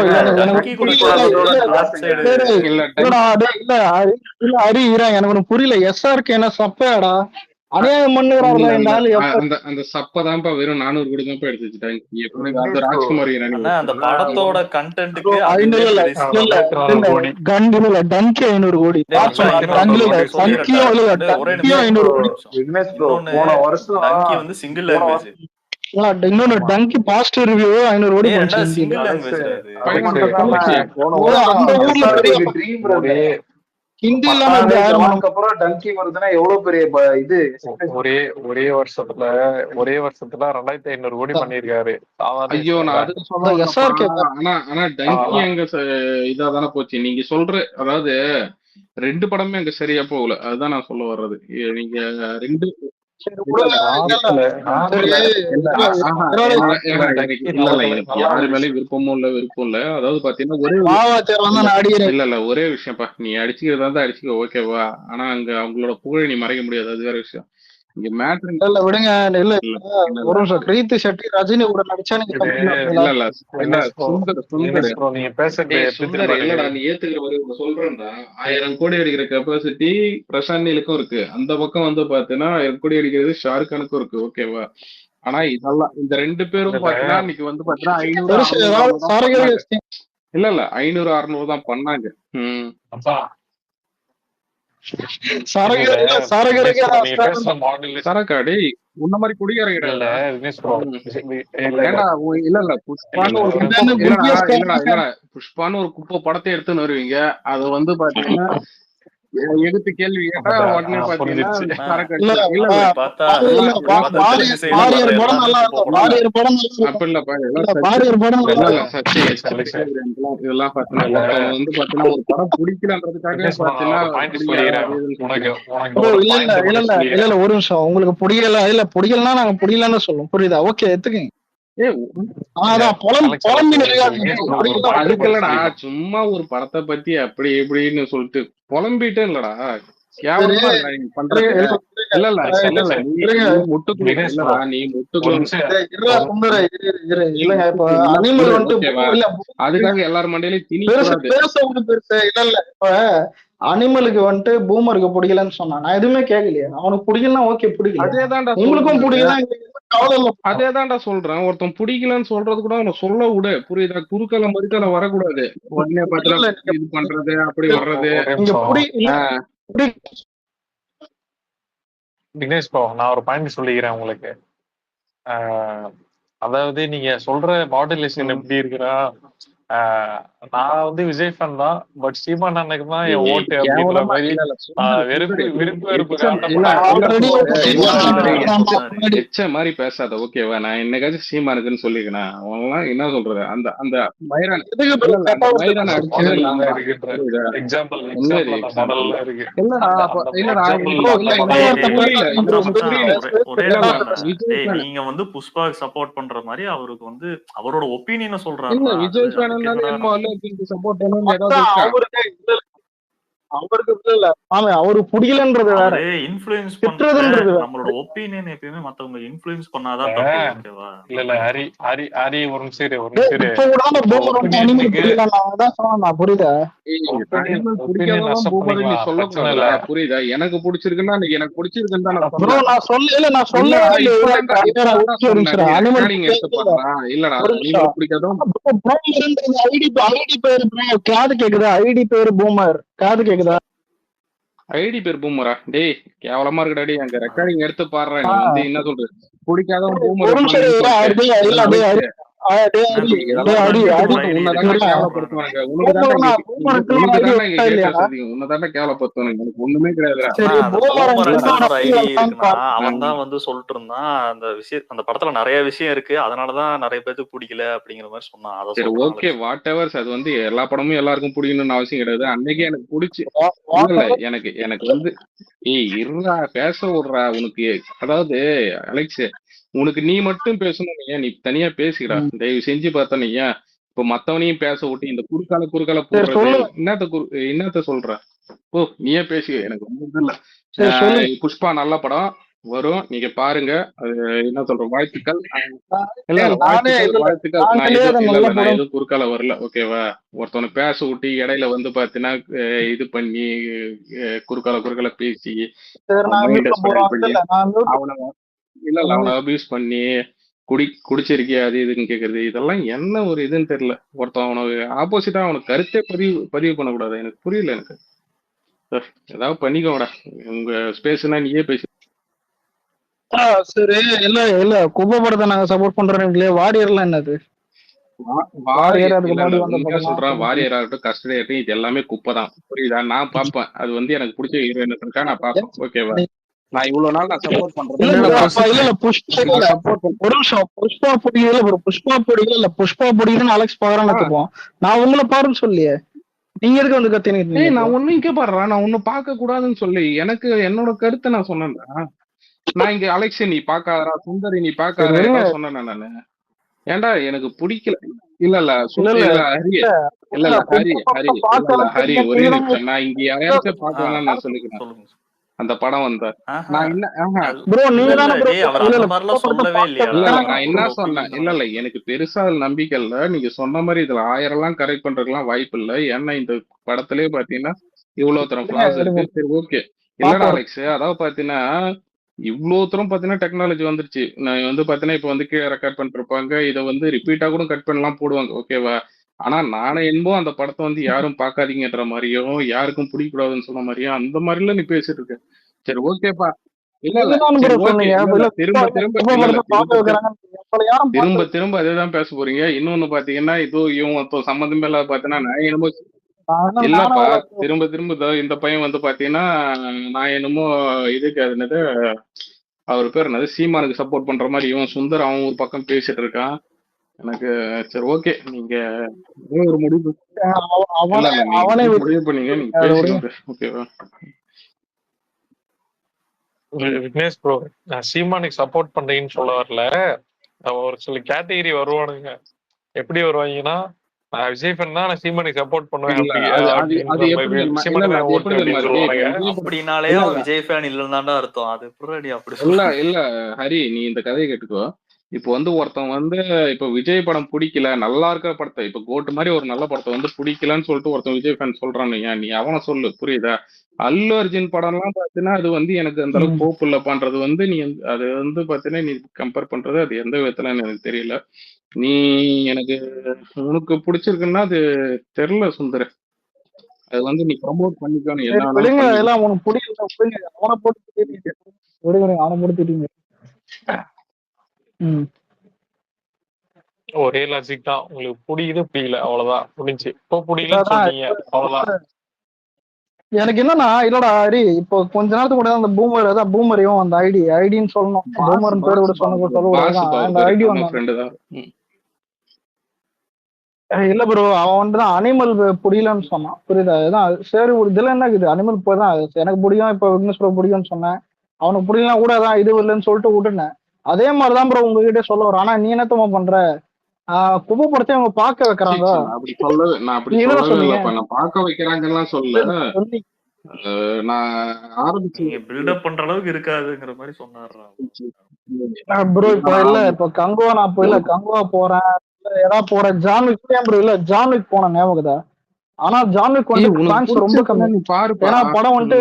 எனக்கு புரியல. எஸ்ஆர்கே என்ன சப்பையாடா? அநியாயம் பண்ணுறாருல இந்த ஆளு. அந்த சப்பதான்ப்பா வெறும் 400 கோடி தான் எடுத்து வச்சுட்டாங்க. ராஜ்குமார் அந்த படத்தோட கண்டென்ட்க்கு டன்கே 500 கோடி. போன வருஷம் வந்து சிங்கிள் லாங்குவேஜ் இன்னொன்னு ஆமா டங்கி பாசிட்டிவ் ரிவ்யூ 500 கோடி ஏய் போச்சு ரெண்டா ஹிந்தில. சிங்கிள் அலெக்ஸ் லாங்குவேஜ்ல இது. அது அலெக்ஸ் மட்டும் இல்லாம அலெக்ஸ் போன ஓ, வருஷம் அந்த ஊர்ல பெரிய எஸ்ஆர்ஹெச் ட்ரீம் ஒரே ஹிந்தி இல்லாம பட்டாரு எப்படி ஆயிரம் பண்ண ஜவான்க்கு அப்புறம் டங்கி வருதுன்னா எவ்வளவு பெரிய இது expectation ஒரே இருக்கு. ஒரே வருஷத்துல 2500 கோடி பண்ணியிருக்காரு. சாதாரண ஐயோ விஷயம் இல்ல. நான் அதுக்கு சொல்ல முடியும். வரலப்பா. எஸ்ஆர்கே ஆனா டங்கி அதெல்லாம் அங்க இதாதானே போச்சு. நீங்க சொல்ற அதாவது 2 படமே அங்க சரியா போகல. அதுதான் நான் சொல்ல வர்றது. நீங்க 2 சரி இல்ல விடுங்க. இல்ல இல்ல இல்ல நார்த்ல சரி இல்ல இல்ல ஆஹா இருபது டங்கி இல்ல இல்ல நார்த்ல எனக்கு நல்லா யாரு இருந்துச்சு. மேலயும் விருப்பம் இல்ல. அதாவது பாத்தீங்கன்னா ஒரே மாவாத்தியார் வந்து இல்ல நான் அடிக்கிறேன். இல்ல ஒரே விஷயம்ப்பா. நீ அடிச்சுக்கிறதா இருந்தா அடிச்சுக்க ஓகேவா. ஆனா அங்க அவங்களோட புகழை நீ மறைக்க முடியாது. அது வேற விஷயம். இங்க மேட்ரு இல்ல விடுங்க. இல்ல இல்ல இல்ல இல்ல ஒரு நிமிஷம். கிரீத் ஷெட்டி ரஜினி கூட நடிச்சா நீங்க இது தப்பு இல்ல சொல்றீங்களா? இல்ல இல்ல தினேஷ் ப்ரோ சுந்தர் நீங்க பேசுறது டேய் எப்படி சுந்தர் தெரியுமா இருக்கு? இல்லடா நீ ஏத்துக்கிற மாதிரி ஒண்ணு சொல்றேன்டா. 1000 கோடி அடிக்கிற கெப்பாசிட்டி பிரசாந்த் நீலுக்கும் இருக்கு. அந்த பக்கம் வந்து பாத்தீங்கன்னா 1000 கோடி அடிக்கிறது ஷாருக் கானுக்கும் இருக்கு ஓகேவா. ஆனா இதெல்லாம் இந்த 2 பேரும் இதுல பாத்தீங்கன்னா இன்னைக்கு வந்து பாத்தீங்கன்னா 500 பெருசு 600 ஏதாவது அவ்வளவுதான் பண்ணாங்க. சரகரி இல்ல 500 600 தான் பண்ணாங்க. அப்பா சரகரி இதுல இல்ல தினேஷ் சரகரிக்கு ப்ரோ ஏதாவது நீங்க ஸ்டாண்ட் பேசுற மாடுலேஷன் சரக்கா டேய் உன்ன மாதிரி குடிகார இல்ல கிடையாதுடா. தினேஷ் ப்ரோ ம். இல்ல ஏன்டா இல்ல புஷ்பான்னு ஒரு ஒரு குப்பை நிமிஷம் இல்லடா புஷ்பான்னு ஒரு குப்பை படத்தை எடுத்துன்னு வருவீங்க. அது வந்து பாத்தீங்கன்னா எதிர்த்து கேள்வி கேட்டா உடனே பாத்தீங்கன்னா புரிஞ்சிருச்சு. சரக்கு இல்ல அடிச்சு இல்ல இப்படி இல்ல பார்த்தா அதெல்லாம் இல்ல இதெல்லாம் பார்த்தா சத்தி தெலுங்கு சைடுல இல்லப்பா வர்ற வாரியர் படம் எல்லாமே நல்லா குப்பை இருக்கும். படம் இல்ல தான். வாரியர் படம் நல்லா அப்ப இருக்கும். இல்லப்பா இதெல்லாம் இல்ல சத்தி வாரியர் படம் நல்லா இல்ல இருக்கும். சத்தி அலெக்ஸ் இதெல்லாம் பாத்தீங்கன்னா இல்ல ஒருத்தவங்க வந்து பாத்தீங்கன்னா ஒரு படம் பிடிக்கலன்றதுக்காக தினேஷ் ப்ரோ நான் பாத்தீங்கன்னா ஒரு பாயிண்ட் பிடிக்கல சொல்லிக்கிறேன். அது இதுன்னு உனக்கு சொல்றீங்க. உனக்கு ப்ரோ ஒரு இல்ல இல்ல பாயிண்ட் இல்ல மட்டும் இல்ல இல்ல சொல்லிக்கிறேன். இல்ல ஒரு நிமிஷம். உங்களுக்கு பிடிக்கல இல்ல பிடிக்கலன்னா நாங்க பிடிக்கலன்னு சொல்லுவோம். புரியுதா? ஓகே எடுத்துக்கங்க. ஏ இல்ல அதான் அலெக்ஸ் புலம்பி ஒரு நிமிஷம் நிற்காதீங்க. தினேஷ் ப்ரோ ஒரு பிடிக்கல பாயிண்ட் பிடிக்கல. மட்டும் அதுக்குல்லடா சொல்லிக்கணும். சும்மா ஒரு படத்தை பத்தி அப்படி இப்படின்னு சொல்லிட்டு புலம்பிட்டே இல்லடா. சரி கேவலமா இருக்கா நீங்க பண்றது. இருங்க இல்ல இல்ல அலெக்ஸ் இல்ல இல்ல அலெக்ஸ் நீ இருங்க. நீ முட்டுக்குள்ள தினேஷ் ப்ரோ இல்லடா நீ ஒரு முட்டுக்குள்ள நிமிஷம் இருடா ஒரு சுந்தர இரு. நீ இல்லங்க இப்ப முட்டுக்குள்ள நல்லா அனிமல் புடு வந்துட்டு ஓகேவா. இல்ல அதுக்காக எல்லார் மண்டையிலயும் பெருசு திணிக்கூடாது. பேச ஒண்ணு பெருசு இல்ல இல்ல. இப்ப அனிமலுக்கு வந்துட்டு பூமருக்கு பிடிக்கலன்னு சொன்னான். நான் எதுவுமே கேட்கலையே. அவனுக்கு பிடிக்கலன்னா ஓகே பிடிக்கல. அதேதான்டா உங்களுக்கும் சொல்றேன். பிடிக்கல எங்களுக்கு கவலை இல்ல. அதேதான்டா சொல்றேன். ஒருத்தன் பிடிக்கலன்னு சொல்றது கூட அவனை சொல்ல விடு. புரியுதா. குறுக்கால மறுக்கால வரக்கூடாது. உடனே இல்ல இல்ல பாத்தீங்கன்னா இது பண்றது அப்படி வர்றது. ஒரு நீங்க நிமிஷம் புடி இல்ல ஆஹ் புடி தினேஷ் ப்ரோ நான் ஒரு பாயிண்ட் சொல்லிக்கிறேன் உங்களுக்கு. ஆஹ் அதாவது நீங்க சொல்ற மாடுலேஷன் உம் எப்படி இருக்குன்னா, ஆஹ் நான் வந்து விஜய் ஃபேன் தான். பட் சீமான் அண்ணனுக்கு தான் என் ஏய், ஓட்டு அப்படின்ற கேவலமா மாதிரி இல்ல இல்ல சுந்தர் வெறுப்பு விருப்பு வெறுப்பு எச்சம் இல்ல காட்டப்படாது. இல்ல ஆல்ரெடி இல்ல ஆனா சுந்தர் சரி எச்ச மாதிரி பேசாத ஓகேவா. நான் என்னைக்காச்சும் சீமானுக்குன்னு சொல்லிக்கிறேன். அவன்லாம் என்ன சொல்றது அந்த அந்த மயிரான எதுக்கு இல்ல இல்ல அந்த மயிரான மாடல் அடிச்சது நான் எல்லாம் தான். இருக்குன்ற புரியுதா. எக்ஸாம்பிள் என்னது அந்த மாடல் எக்ஸாம்பிள் எல்லாம் இருக்கு. இல்லடா அந்த அப்ப அந்த இல்லடா எக்ஸாம்பிள் ப்ரோ அந்த இல்ல மாடல் டேய் கெட்ட டேய் இருக்கு. டேய் புரியல டேய் எனக்கு மச்சான் ஒண்ணு மச்சான் புரியல. ஒரே இல்ல இல்ல நிமிஷம் என்ன விஜய் டேய் ஃபேன் நீங்க வந்து புஷ்பாக்கு சப்போர்ட் பண்ற மாதிரி அவருக்கு வந்து அவரோட ஒப்பீனியனை இல்ல சொல்றாருடா. விஜய் அதுக்கு ஃபேனாலே என்னடா என்னமோ அல்ல சப்போர்ட் பண்ணணும்னு ஏதாவது அதான் இருக்கா. அவருக்கு அவருக்கு இல்ல ஆமா அவருக்கு பிடிக்கலன்றது வேற, அவரு இன்ஃப்ளூயன்ஸ் திட்டுறதுன்றது வேற. நம்மளோட ஒப்பீனியன் எப்பயுமே மத்தவங்க இன்ஃப்ளூயன்ஸ் பண்ணாதான் தப்பு. ஓகேவா. இல்ல இல்ல ஹரி ஹரி ஹரி ஒரு நிமிஷம் இரு, ஒரு டேய், நிமிஷம் இரு. இப்ப கூட அந்த இப்போ பூமர் வந்து அனிமல் ஒப்பீனியனுக்கு பிடிக்கல. நான் அதான் சொன்னேன். புரியுதா? அனிமல் ஒப்பீனியன் பிடிக்காதவன் அக்செப்ட் பூமர் நீ பண்ணிக்கலாம், பிரச்சனை சொல்லக்கூடாதுடா. இல்ல. புரியுதா. எனக்கு பிடிச்சிருக்குன்னா இன்னைக்கு எனக்கு பிடிச்சிருக்குன்னு தான் நான் ப்ரோ சொன்னேன். நான் சொல்லவே இல்லடா இல்லையே. இல்ல இப்பதான்டா ஒரு இப்பதான்டா சொன்னேன். நீ அனிமல் ரெக்கார்டிங் எடுத்து பிடிக்கல. பாடுறா. இல்லடா ஒரு அனிமல் நிமிஷம். பிடிக்காதவன் ஐடி ஐடி பேரு காது கேக்குதா? ஐடி பேரு பூமர் காது கேக்குதா? ஐடி பேர் பூமரா. டேய் கேவலமா இருக்குடா. டேய் அங்க ரெக்கார்டிங் எடுத்து பாடுறா. ஆ, நீ வந்து என்ன சொல்ற பிடிக்காதவன் பூமர் ஒரு நிமிஷம் இருப்பானுங்கன்னு சொல்லிட்டு. இல்ல இல்ல டேய் அலெக்ஸ் டேய் என்ன அடி இவ்வளவு இதெல்லாம் அடி தண்ணிக்கு பண்ணிட்டு அடி ஒரு போட்டு ஐடி உன்னை இருக்கு தாண்டா சரியா? அப்படின்றானுங்க. கேவலப்படுத்துவானுங்க. உனக்கு தாண்டா இங்க பூமருக்குலாம் உனக்கு ஐடி தாண்டா இங்க இருக்கா இல்லையா? கேட்கறது அதிகம். உன்னை தாண்டா கேவலப்படுத்துவானுங்க. எனக்கு ஒண்ணுமே கிடையாதுடா. ஆனா சரி அந்த பூமர் பூமர் இல்லடா அங்கிள்னு ஒரு ஐடி இருக்குன்னா அவன் பாருங்க. தான் வந்து சொல்லிட்டு இருந்தான் அந்த விஷயம். அந்த படத்துல நிறைய விஷயம் இருக்கு, அதனாலதான் நிறைய பேருக்கு பிடிக்கல அப்படிங்கிற மாதிரி சொன்னான். அதை சரி சொல்றான் ஓகே அலெக்ஸ். வாட் எவர்ஸ். அது வந்து எல்லா படமும் எல்லாருக்கும் பிடிக்கணும்னு அவசியம் கிடையாது. அன்னைக்கே எனக்கு பிடிச்சி இல்ல இல்ல எனக்கு எனக்கு வந்து இருடா பேச விடுறா உனக்கு. அதாவது அலெக்ஸ் உனக்கு நீ மட்டும் பேசணும். நீ தனியா பேசிக்கடா தயவு செஞ்சு பார்த்தா. நீ ஏன் இப்ப மத்தவனையும் பேச விட்டு இந்த குறுக்கால சரி போடுறது சொல்லுங்க. என்னத்த சொல்ற. ஓ நீயே பேசி எனக்கு ஒன்றும் இது இல்ல. சரி சொல்லுங்க. புஷ்பா நல்ல படம் வரும். நீங்க பாருங்க. அது என்ன சொல்ற வாழ்த்துக்கள். இல்ல இல்ல நானே இல்ல வாழ்த்துக்கள். நான் நாங்களே எதுவும் அதை இல்ல நல்ல இல்ல நான் படம். எதுவும் குறுக்கால வரல ஓகேவா. ஒருத்தவனை பேச விட்டு இடையில வந்து பாத்தீங்கன்னா இது பண்ணி குறுக்கால பேசி சரி அவன் நான் மைண்ட மியூட்ல ஸ்பாயில் போறோம். இல்ல பண்ணி இல்ல நான் மியூட் அவனை இல்ல இல்ல அவனை அபியூஸ் பண்ணி குடிச்சிருக்கியா அது இதுன்னு கேக்குறது. இதெல்லாம் என்ன ஒரு இதுன்னு தெரியல. ஒருத்தன் அவனுக்கு ஆப்போசிட்டா அவனுக்கு கருத்தே பதிவு பண்ணக்கூடாது. எனக்கு புரியல. எனக்கு ஏதாவது பண்ணிக்கோடா. உங்க ஸ்பேஸ்னா நீயே பேசி சரி. இல்ல இல்ல குப்பை படத்தை நாங்க சப்போர்ட் பண்றோம். வாரியர்லாம் என்னது? வாரியர் அதுக்கு இல்ல இல்ல முன்னாடி வந்த உண்மையா படம் சொல்றேன், தான். வாரியர் ஆகட்டும் கஸ்டடி ஆகட்டும் இது எல்லாமே குப்பை தான். புரியுதா? நான் பார்ப்பேன், அது வந்து எனக்கு பிடிச்ச ஹீரோயின் இருக்கா நான் பார்ப்பேன். ஓகேவா? நான் இவ்வளவு நாள் நான் சப்போர்ட் இல்ல பண்றேன். bro, அப்ப இல்ல புஷ்பா இல்ல நான் சப்போர்ட் ஒரு நிமிஷம். புஷ்பா பிடிக்கல bro. புஷ்பா பிடிக்கல இல்ல புஷ்பா பிடிக்குதுன்னு அலெக்ஸ் பாக்குறான்னு எடுத்துப்போம். நான் உங்களை பாருன்னு சொல்லியே நீங்க எதுக்கு வந்து கத்தினிட்டு ஏய் நான் ஒண்ணும் இங்க பாடுறேன், நான் ஒன்னும் பார்க்க கூடாதுன்னு சொல்லி எனக்கு என்னோட கருத்தை நான் சொன்னேன்டா. நான் இங்க அலெக்ஸ் நீ பாக்காதடா, சுந்தரி நீ பாக்காத ஏதாவது சொன்னேன் நானு. ஏன்டா எனக்கு பிடிக்கல. இல்ல இல்ல இல்ல ஹரி, இல்ல இல்ல ஹரி ஹரி இல்ல இல்ல ஹரி ஒரே நிமிஷம். நான் இங்க யாரையாச்சும் பார்க்க வேணாம்னு நான் சொல்லிக்கிறேன். சொல்லுங்க. அந்த படம் வந்த நான் என்ன ப்ரோ நீங்க இல்ல, தானே bro டேய், அவர் அந்த மாதிரிலாம் சொல்லவே இல்லையா? இல்ல இல்ல நான் என்ன சொன்னேன், இல்ல இல்ல எனக்கு பெருசா அதுல நம்பிக்கை இல்ல. நீங்க சொன்ன மாதிரி இதுல 1000 எல்லாம் கரெக்ட் பண்றதுக்கெல்லாம் வாய்ப்பு இல்ல. ஏன்னா இந்த படத்திலேயே பாத்தீங்கன்னா இவ்வளவு தரம் ஃபிளாஸ் இருக்கு. சரி ஓகே. இல்லடா அலெக்ஸ், அதாவது பாத்தீங்கன்னா இவ்வளவு தூரம் பாத்தீங்கன்னா டெக்னாலஜி வந்துருச்சு. நான் வந்து பாத்தீங்கன்னா இப்ப வந்து கீழே ரெக்கார்ட் பண்ணிட்டு இருப்பாங்க, இதை வந்து ரிப்பீட்டா கூட கட் பண்ணலாம் போடுவாங்க. ஓகேவா? ஆனா நானே என்னமோ அந்த படத்தை வந்து யாரும் பார்க்காதீங்கன்ற மாதிரியும் யாருக்கும் பிடிக்கூடாதுன்னு சொன்ன மாதிரியும் அந்த மாதிரிலாம் நீ பேசிட்டு இருக்க. சரி ஓகேப்பா. இல்ல இல்ல சரி ஓகே. இல்ல திரும்ப திரும்ப இல்ல இல்ல திரும்ப திரும்ப அதேதான் பேச போறீங்க. இன்னொன்னு பாத்தீங்கன்னா இதோ இவன் சம்மந்தமே இல்லாத பாத்தீங்கன்னா நான் என்னமோ இல்லப்பா திரும்ப திரும்ப இந்த பையன் வந்து பாத்தீங்கன்னா நான் என்னமோ இதுக்கு அது என்னது அவர் பேர் என்னது சீமானுக்கு சப்போர்ட் பண்ற மாதிரி இவன் சுந்தர் அவன் ஒரு பக்கம் பேசிட்டு இருக்கான். எனக்கு சரி ஓகே. நீங்க ஒரு முடிவு முடிவு பண்ணீங்க, நீங்க பேசுங்க. ஓகேவா? விக்னேஷ் ப்ரோ, நான் சீமானுக்கு சப்போர்ட் பண்றீங்கன்னு சொல்ல வரல. ஒரு சில கேட்டகரி வருவானுங்க. எப்படி வருவாங்கன்னா விஜய் ஃபேன் தான் நான் சீமானுக்கு சப்போர்ட் பண்ணுவேன். அப்படின்னாலே விஜய் ஃபேன் இல்லைன்னு அர்த்தம். அது அப்படி இல்ல இல்ல ஹரி நீ இந்த கதையை கேட்டுக்கோ. இப்போ வந்து ஒருத்தன் வந்து இப்ப விஜய் படம் பிடிக்கல, நல்லா இருக்கிற படத்தை இப்ப கோட்டு மாதிரி ஒரு நல்ல படத்தை வந்து பிடிக்கலன்னு சொல்லிட்டு ஒருத்தன் விஜய் ஃபேன் சொல்றான்னு நீ அவனை சொல்லு. புரியுதா? அல்லு அர்ஜுன் படம் எல்லாம் பாத்தீங்கன்னா அது வந்து எனக்கு அந்த அளவுக்கு ஹோப் இல்ல பண்றது வந்து நீ அது வந்து பாத்தீங்கன்னா நீ கம்பேர் பண்றது அது எந்த விதத்துல எனக்கு தெரியல. நீ எனக்கு உனக்கு பிடிச்சிருக்குன்னா அது தெரியல சுந்தர். அது வந்து நீ ப்ரமோட் பண்ணிக்கணும் என்ன எல்லாம் உனக்கு பிடிக்கல அவனை போட்டு அவனை போட்டுட்டீங்க. ஒரே லாஜிக் தான். உங்களுக்கு பிடிக்குது பிடிக்கல அவ்வளவுதான் முடிஞ்சு. இப்போ பிடிக்கலன்னு சொல்றீங்க அவ்வளவுதான். எனக்கு என்னன்னா இல்லடா ஹரி இப்போ கொஞ்ச நேரத்துக்கு கூட அந்த பூமர் அதான் பூமரையும் அந்த ஐடின்னு சொல்லணும். பூமர் பேர் கூட அந்த ஐடி இல்ல ப்ரோ அவன் வந்துதான் அனிமல் பிடிக்கலன்னு சொன்னான். புரியுதா? அதுதான் சரி இதுல என்ன இருக்குது அனிமல் போய் தான் எனக்கு பிடிக்கும். இப்போ விக்னேஷ் ப்ரோ பிடிக்கும்னு சொன்னேன். அவனுக்கு பிடிக்கலாம் கூட அதான் இது இல்லைன்னு சொல்லிட்டு விட்டுனேன். அதே மாதிரிதான் ப்ரோ உங்ககிட்ட சொல்ல வரும். ஆனா நீ என்னத்தமா பண்ற குப்பை படத்தை அவங்க பார்க்க வைக்கிறாங்க. அப்படி சொல்லவே நான் அப்படி சொல்லவே இல்லப்பா. நான் பார்க்க வைக்கிறாங்கலாம் சொல்ல. நான் ஆரம்பிச்சு பில்டப் பண்ற அளவுக்கு இருக்காதுங்கிற மாதிரி சொன்னாரு ப்ரோ. இப்போ இல்ல இப்போ கங்குவா நான் போயில கங்குவா போறேன் ஏதாவது போறேன். ஜான்விக் ப்ரோ இல்ல ஜான்விக் போனேன் ஞாபகதா. ஆனா ஜான்விக் வந்து ரொம்ப கம்மி. ஏன்னா படம் வந்துட்டு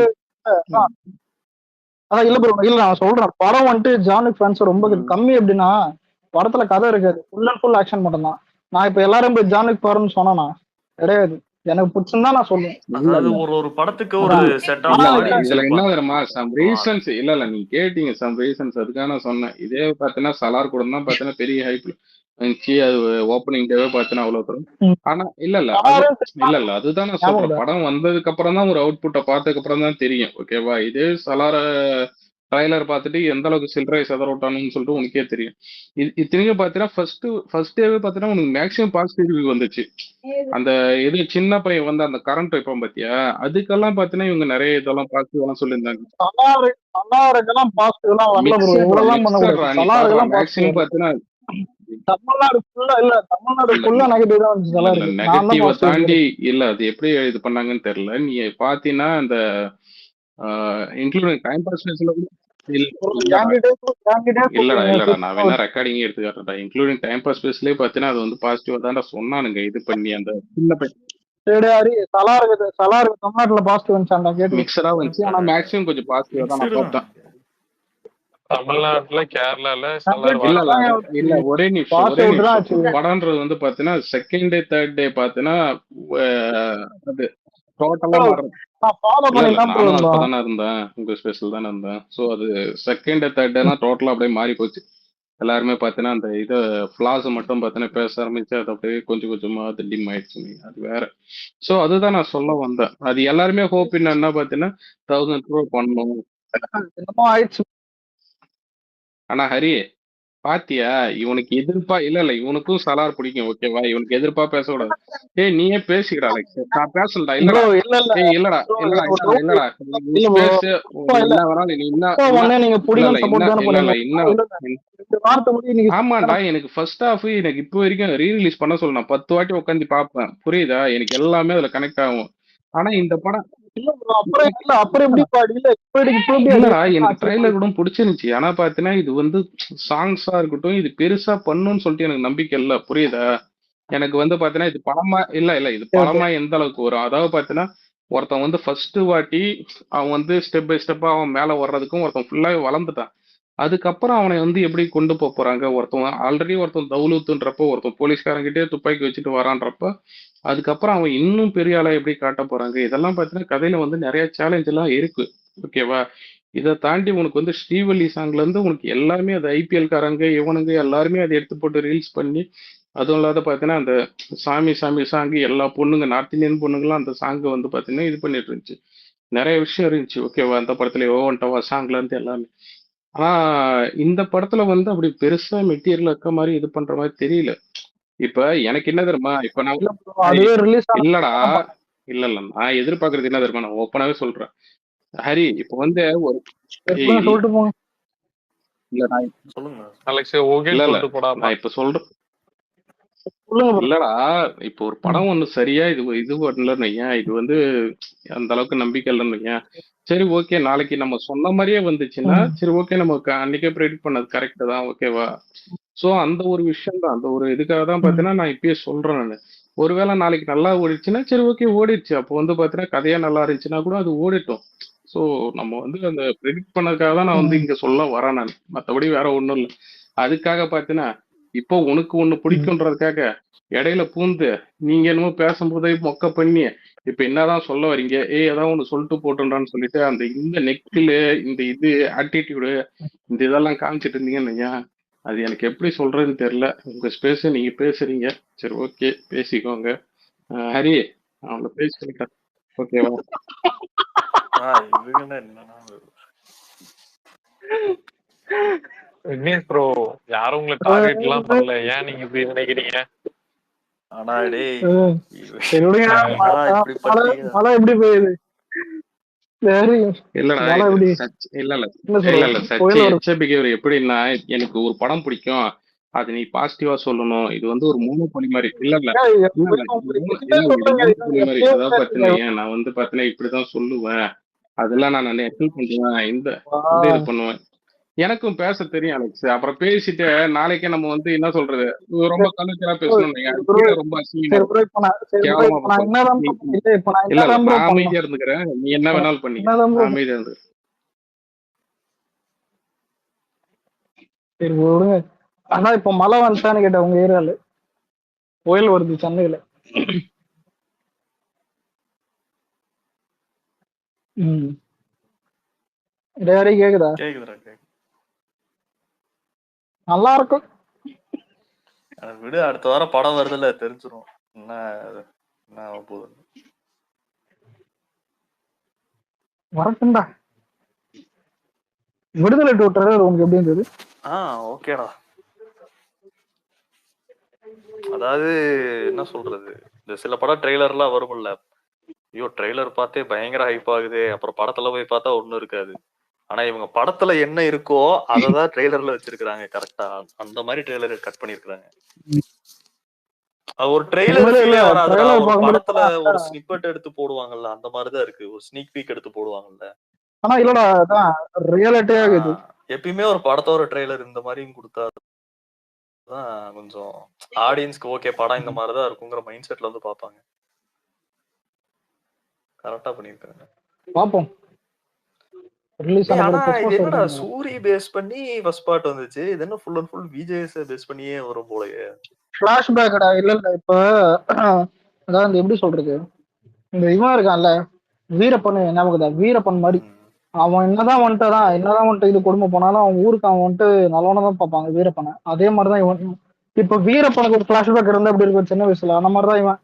அதான் இல்ல ப்ரோ இல்ல நான் சொல்றேன் படம் வந்துட்டு ஜான்விக் ஃபேன்ஸ் ரொம்ப கம்மி. எப்படின்னா படத்துல கதை இருக்காது, ஃபுல் அண்ட் ஃபுல் ஆக்ஷன் மட்டும் தான். நான் இப்ப எல்லாரும் போய் ஜான்விக் பாருன்னு சொன்னா கிடையாது. எனக்கு பிடிச்சிருந்தா நான் சொல்லுவேன். அதாவது ஒரு படத்துக்கு ஒரு செட் ஆஃப் இதுல என்ன தெரியுமா சம் ரீசன்ஸ் இல்ல நீங்க கேட்டீங்க சம் ரீசன்ஸ் அதுக்காக நான் சொன்னேன். இதே பாத்தீங்கன்னா சலார் கூட தான் பாத்தீங்கன்னா பெரிய ஹைப் இருந்துச்சு. அது ஓப்பனிங் டேவே பாத்தீங்கன்னா அவ்வளவு தரும். ஆனா இல்ல இல்ல அதுதான் நான் சொல்றேன். படம் வந்ததுக்கு அப்புறம் தான் ஒரு அவுட்புட்டை பார்த்ததுக்கு அப்புறம் தான் தெரியும். ஓகேவா? இதே சலார ட்ரைலர் பார்த்துட்டு எந்த அளவுக்கு சில்லறை செதற விட்டானுன்னு சொல்லிட்டு உனக்கே தெரியும். இத்தனைக்கும் பாத்தீங்கன்னா ஃபர்ஸ்ட் டேவே பாத்தீங்கன்னா உனக்கு மேக்ஸிமம் பாசிட்டிவ் ரிவ்யூ வந்துச்சு. அந்த இது சின்ன பையன் வந்து அந்த கரண்ட் வைப்பான் பாத்தியா, அதுக்கெல்லாம் பாத்தீங்கன்னா இவங்க நிறைய இதெல்லாம் பாசிட்டிவ் எல்லாம் சொல்லியிருந்தாங்க. மேக்ஸிமம் பாத்தீங்கன்னா நெகட்டிவ தாண்டி இல்ல அது எப்படி இது பண்ணாங்கன்னு தெரியல. நீ பாத்தீங்கன்னா அந்த இன்க்ளூடிங் டைம் பாஸ் இல்லடா நான் வேணா ரெக்கார்டிங் எடுத்து காட்டுறேன். இன்க்ளூடிங் டைம் பாஸ் பேஸ்லயே பாத்தீங்கன்னா அது வந்து பாசிட்டிவா தான் சொன்னானுங்க. இது பண்ணி அந்த சின்ன பையன் தமிழ்நாட்டுல பாசிட்டிவ் வந்துச்சு மிக்சரா வந்துச்சு. ஆனா மேக்ஸிமம் கொஞ்சம் பாசிட்டிவா தான் நான் பார்த்தேன். தமிழ்நாட்டுல கேரளால இல்ல ஒரே நிமிஷம். படம்ன்றது வந்து பாத்தீங்கன்னா செகண்ட் டே தேர்ட் டே பாத்தீங்கன்னா அது டோட்டலா நான் ஃபாலோ இல்ல பண்ணி இல்ல தான் ப்ரோ நானும் இருந்தோம். அப்பதானே இருந்தேன், உங்க ஸ்பெஷல் தானே இருந்தேன். ஸோ அது செகண்ட் தேர்ட் எல்லாம் டோட்டலா அப்படியே மாறி போச்சு. எல்லாருமே பார்த்தீங்கன்னா அந்த இதை ஃபிளாஸ் மட்டும் பார்த்தீங்கன்னா பேச ஆரம்பிச்சு அது அப்படியே கொஞ்சம் கொஞ்சமா அது டிம் ஆயிடுச்சு. அது வேற. ஸோ அதுதான் நான் சொல்ல வந்தேன். அது எல்லாருமே ஹோப் என்ன பார்த்தீங்கன்னா 1000 crore பண்ணணும். என்னமோ ஆயிடுச்சு. ஆனா ஹரி பாத்தியா, இவனுக்கு எதிர்ப்பா இல்ல இல்ல இவனுக்கும் சலார் பிடிக்கும், ஓகேவா? இவனுக்கு எதிர்ப்பா பேசக்கூடாது. ஏய் நீயே பேசிக்கடா அலெக்ஸ், நான் பேசலடா. ப்ரோ இல்லடா இல்ல இல்ல ஏய் இல்லடா ப்ரோ இல்லடா எனக்கு ஒரு இல்லடா டவுட். இல்லடா நீ இல்ல ப்ரோ பேசு. இப்போ நீ இல்ல என்ன வேணாலும் நீ என்ன இப்போ என்ன ஒண்ணு நீங்க இல்ல புடிங்கன்னு இல்ல சப்போர்ட் தானே இல்ல பண்ணீங்க. இல்ல இல்ல இந்த வார்த்தை முடியும் நீங்க ஆமாண்டா. எனக்கு ஃபர்ஸ்ட் ஹாஃப் எனக்கு இப்போ வரைக்கும் ரீரிலீஸ் பண்ண சொல்ல நான் 10 வாட்டி உட்காந்து பார்ப்பேன், புரியுதா? எனக்கு எல்லாமே அதுல கனெக்ட் ஆகும். ஆனா இந்த படம் இல்ல ப்ரோ அப்புறம் இல்ல அப்புறம் எப்படி பாடி இல்ல இப்போ எப்படி இல்லடா அது எனக்கு ஆச்சு? ட்ரைலர் கூட பிடிச்சிருந்துச்சு. ஆனா பாத்தீங்கன்னா இது வந்து சாங்ஸா இருக்கட்டும், இது பெருசா பண்ணுன்னு சொல்லிட்டு எனக்கு நம்பிக்கை இல்ல, புரியுதா? எனக்கு வந்து பாத்தீங்கன்னா இது படமா இல்ல இல்ல இது ஓகே படமா எந்த அளவுக்கு வரும், அதாவது பாத்தீங்கன்னா ஒருத்தன் வந்து ஃபர்ஸ்ட் வாட்டி அவன் வந்து ஸ்டெப் பை ஸ்டெப்பா அவன் மேல வர்றதுக்கும் ஒருத்தன் ஃபுல்லாவே வளர்ந்துட்டான். அதுக்கப்புறம் அவனை வந்து எப்படி கொண்டு போக போறாங்க? ஒருத்தன் ஆல்ரெடி ஒருத்தன் தௌலத்துன்றப்போ ஒருத்தன் போலீஸ்காரங்கிட்டே துப்பாக்கி வச்சுட்டு வரான்றப்ப அதுக்கப்புறம் அவன் இன்னும் பெரிய ஆளா எப்படி காட்ட போறாங்க? இதெல்லாம் பாத்தீங்கன்னா கதையில வந்து நிறைய சேலஞ்ச் எல்லாம் இருக்கு, ஓகேவா? இதை தாண்டி உனக்கு வந்து ஸ்ரீவள்ளி சாங்ல இருந்து உனக்கு எல்லாமே அது ஐபிஎல் காரங்க இவனுங்க எல்லாருமே அதை எடுத்து போட்டு ரீல்ஸ் பண்ணி, அதுவும் இல்லாத பார்த்தீங்கன்னா அந்த சாமி சாமி சாங் எல்லா பொண்ணுங்க நார்த் இந்தியன் பொண்ணுங்களாம் அந்த சாங்கை வந்து பார்த்தீங்கன்னா இது பண்ணிட்டு இருந்துச்சு. நிறைய விஷயம் இருந்துச்சு, ஓகேவா? அந்த படத்துல ஓவன்டவா சாங்ல இருந்து எல்லாமே. ஆனா இந்த படத்துல வந்து அப்படி பெருசா மெட்டீரியல் இருக்க மாதிரி இது பண்ற மாதிரி தெரியல. இப்ப எனக்கு என்ன தெரியுமா, இப்ப நான் இல்ல ப்ரோ அதுவே ரிலீஸ் இல்லடா ஆன இல்ல இல்ல நான் எதிர்பார்க்கறது என்ன தெரியுமா, நான் ஓப்பனாவே சொல்றேன் ஹரி. இப்ப வந்து ஒரு ஏய், சொல்லிட்டு போங்க. இல்ல நான் சொல்லுங்க. அலெக்ஸ் இல்ல ஓகேன்னு இல்ல சொல்லிட்டு போடாப்பா. நான் இப்ப சொல்றேன். சொல்லுங்க ப்ரோ. இல்லடா இப்போ ஒரு படம் ஒண்ணு சரியா இது இது பண்ணலன்னு வையேன், இது வந்து அந்த அளவுக்கு நம்பிக்கை இல்லைன்னு வையேன். சரி ஓகே, நாளைக்கு நம்ம சொன்ன மாதிரியே வந்துச்சுன்னா சரி ஓகே, நம்ம அன்னைக்கே ப்ரெடிக்ட் பண்ணது கரெக்ட் தான், ஓகேவா? சோ அந்த ஒரு விஷயம் தான், அந்த ஒரு இதுக்காக தான் பார்த்தீங்கன்னா நான் இப்பயே சொல்றேன் நான். ஒருவேளை நாளைக்கு நல்லா ஓடிடுச்சுன்னா சரி ஓகே ஓடிடுச்சு, அப்போ வந்து பார்த்தீங்கன்னா கதையா நல்லா இருந்துச்சுன்னா கூட அது ஓடிட்டோம். ஸோ நம்ம வந்து அந்த ப்ரெடிக்ட் பண்ணதுக்காக தான் நான் வந்து இங்க சொல்ல வரேன் நான், மற்றபடி வேற ஒன்றும் இல்லை. அதுக்காக பார்த்தீங்கன்னா இப்போ உனக்கு ஒண்ணு பிடிக்குன்றதுக்காக இடையில பூந்து நீங்க என்னமோ பேசும்போதே மொக்க பண்ணி இப்ப என்னதான் சொல்ல வரீங்க, ஏய் ஏதாவது ஒண்ணு சொல்லிட்டு போட்டுன்றான்னு சொல்லிட்டு அந்த இந்த நெக்கில் இந்த இது ஆட்டிடியூடு இந்த இதெல்லாம் காமிச்சிட்டு இருந்தீங்கன்னு வையேன், அது எனக்கு எப்படி சொல்றதுன்னு தெரியல. உங்க ஸ்பேஸ் நீங்க பேசுறீங்க, சரி ஓகே பேசிக்கோங்க. ஹரி அவங்க பேசிக்கிட்டேன், ஓகேவா? இவங்க என்னன்னா விக்னேஷ் ப்ரோ யாரும் உங்களை டார்கெட் எல்லாம் பண்ணல, ஏன் நீங்க இப்படி நினைக்கிறீங்க? ஆனா டேய் சரி விடுங்க. என்னடா இப்படி பண்ணிட்டீங்க? மழை எப்படி பெய்யுது? சரி இல்லடா மழை இது எப்படி இல்ல இல்ல இல்ல ப்ரோ இல்ல இல்ல சச்சி புயல் வருது. எச்ச பிஹேவியர் எப்படின்னா, எனக்கு ஒரு படம் பிடிக்கும் அது நீ பாசிட்டிவா சொல்லணும், இது வந்து ஒரு மோனோபொலி மாதிரி. இல்ல இல்ல ஏய், இல்ல இல்ல உங்களுக்கு இது பிடிச்சதே இல்ல இது சொல்லுங்க. மோனோபொலி மாதிரி. எப்படியோ அதாவது பேசுங்க. பாத்தீங்கன்னா நான் வந்து பாத்தீங்கன்னா இப்படிதான் சொல்லுவேன், அதெல்லாம் நான் ஹெல்ப் பண்ணுவேன், இந்த இந்த இது பண்ணுவேன். எனக்கும் பேச தெரியும் அலெக்ஸ். அப்புறம் பேசிட்டு நாளைக்கே நம்ம வந்து என்ன சொல்றது, ரொம்ப கல்ச்சரா பேசணும், சரி bro, ரொம்ப அசிங்கமா சரி bro, இருக்கும், இப்ப நான் சரி bro, கேவலமா இப்ப நான் பார்ப்பாங்க. என்னதான் நீ இல்ல இப்ப நான் இல்ல இல்ல என்னதான் bro நான் பண்ணணும்? அமைதியா இருந்துக்கிறேன், நீ என்ன வேணாலும் பண்ணிக்க, என்னதான் bro நான் அமைதியா இருந்து. சரி bro, விடுங்க. ஆனா இப்ப மழை வந்துச்சான்னு கேட்டேன் உங்க ஏரியால. புயல் வருது சென்னையில. ம் டேரி கேக்குதா? கேக்குதுடா கேக்குது. நல்லா இருக்கும். எனக்கு விடு, அடுத்த வாரம் படம் வருதுல்ல தெரிஞ்சிரும் என்ன என்ன ஆக போகுது. வரட்டும்டா. விடுதலை டூ ட்ரெய்லர் உங்களுக்கு எப்படி இருந்தது? ஓகேடா. அதாவது என்ன சொல்றது, இந்த சில படம் ட்ரெய்லர்லாம் வரும்ல, ஐயோ ட்ரெய்லர் பார்த்தே பயங்கர ஹைப் ஆகுது, அப்புறம் படத்துல போய் பார்த்தா ஒண்ணும் இருக்காது. ஆனா இவங்க படத்துல என்ன இருக்கோ அததான் ட்ரெய்லர்ல வச்சிருக்காங்க கரெக்டா. அந்த மாதிரி ட்ரெய்லர் கட் பண்ணிருக்காங்க. ஒரு ட்ரெய்லர் ஃபீலே வராதுடா, ஒரு படத்துல ஒரு ஸ்னிப்பெட் எடுத்து போடுவாங்கல்ல அந்த மாதிரிதான் இருக்கு, ஒரு ஸ்னீக் பீக் எடுத்து போடுவாங்கல்ல. ஆனா இல்லடா அதான் ரியாலிட்டியா இருக்குது. எப்பயுமே ஒரு படத்தோட ட்ரெய்லர் இந்த மாதிரியும் கொடுத்தா தான் கொஞ்சம் ஆடியன்ஸ்க்கு ஓகே படம் இந்த மாதிரிதான் இருக்குங்கிற மைண்ட் செட்ல வந்து பாப்பாங்க. கரெக்டா பண்ணிருக்காங்க. பாப்போம். ஆனா இது என்னடா சூரி பேஸ் பண்ணி ஃபர்ஸ்ட் பார்ட் வந்துச்சு, இது என்ன full and full VJS base பண்ணியே வரும் போலயே. ஃபிளாஷ்பேக்கடா இல்ல இல்ல இப்ப அதாவது எப்படி சொல்றது, இந்த இவன் இருக்கான்ல வீரப்பன் ஞாபகம் வீரப்பன் மாதிரி அவன் என்னதான் வந்துட்டு இது கொடுமை போனாலும் அவன் ஊருக்கு அவன் வந்துட்டு நல்லவன தான் பார்ப்பாங்க வீரப்பனை. அதே மாதிரிதான் இவன். இப்ப வீரப்பனுக்கு ஒரு பிளாஷ்பேக் இருந்தா அப்படி இருக்கும் சின்ன வயசுல, அந்த மாதிரிதான் இவன்.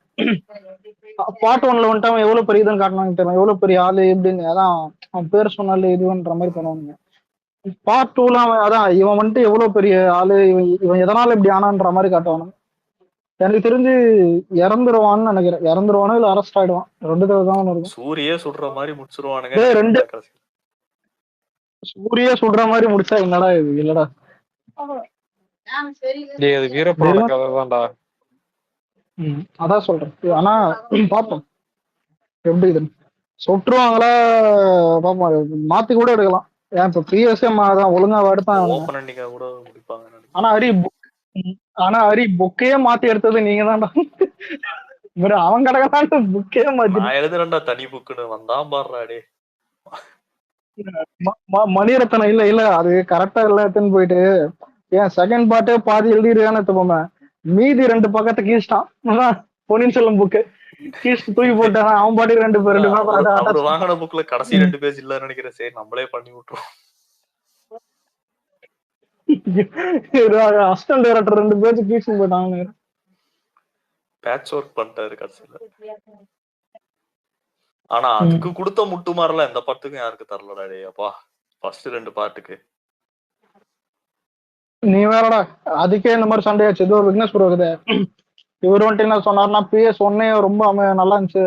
பார்ட் 1ல வந்துட்டு அவன் எவ்வளவு பெரிய இதுன்னு காட்டினாங்க தெரியும், எவ்வளவு பெரிய ஆளு எப்படின்னு. அதான் அவன் பேர் சொன்னாலே இதுன்ற மாதிரி பண்ணுவாங்க. பார்ட் 2ல அவன் அதான் இவன் வந்துட்டு எவ்வளவு பெரிய ஆளு, இவன் எதனால இப்படி ஆனான்ற மாதிரி காட்டுவானு. எனக்கு தெரிஞ்சு இறந்துருவான்னு நினைக்கிறேன். இறந்துருவானோ இல்ல அரெஸ்ட் ஆயிடுவான், ரெண்டு தடவை தான் இருக்கும். சூரிய சுடுற மாதிரி முடிச்சிருவானுங்க. சூரிய சுடுற மாதிரி முடிச்சா என்னடா இது? இல்லடா வீரப்பனோட கதை தான்டா. அதான் சொல்றேன். ஆனா பாப்போம் எப்படி இது சுட்டுருவாங்களா பாப்போம். மாத்தி கூட எடுக்கலாம். ஏன் இப்ப பிஎஸ்ஏ தான் ஒழுங்கா எடுத்தான். ஆனா ஹரி புக்கையே மாத்தி எடுத்தது நீங்க தான்டா. அவன் கிடக்கான் புக்கே மாத்தி எழுதுறா தனி புக்குன்னு வந்தான் பாடுறாடே. மணிரத்னம் இல்ல அது கரெக்டா எல்லாத்துன்னு போயிட்டு ஏன் செகண்ட் பார்ட்டே பாதி எழுதிருக்கான்னு எடுத்துப்போமே, மீதி 2 பக்கத்தை கீழ்ச்சிட்டான். பொன்னியின் செல்வன் புக்கு கீழ்ச்சி தூக்கி போட்டான். அவன் பாட்டுக்கு 2 பேர் வாங்கின புக்ல கடைசி 2 பேஜ் இல்ல நினைக்கிறேன். சரி நம்மளே பண்ணி விட்டுருவோம். அசிஸ்டன்ட் டைரக்டர் 2 பேஜ் கீழ்ச்சி போட்டாங்க. பேட்ச் ஒர்க் பண்ணிட்டாரு கடைசியில. ஆனா அதுக்கு கொடுத்த முட்டு மாறல எந்த படத்துக்கும் யாருக்கு தரலடா டே அப்பா. ஃபர்ஸ்ட் 2 பார்ட்டுக்கு நீ வேறடா அதுக்கே இந்த மாதிரி சண்டையாச்சு. ஏதோ விக்னேஷ் ப்ரோ இருக்குது, இவர் வந்துட்டு என்ன சொன்னார்னா PS1 ரொம்ப நல்லா இருந்துச்சு,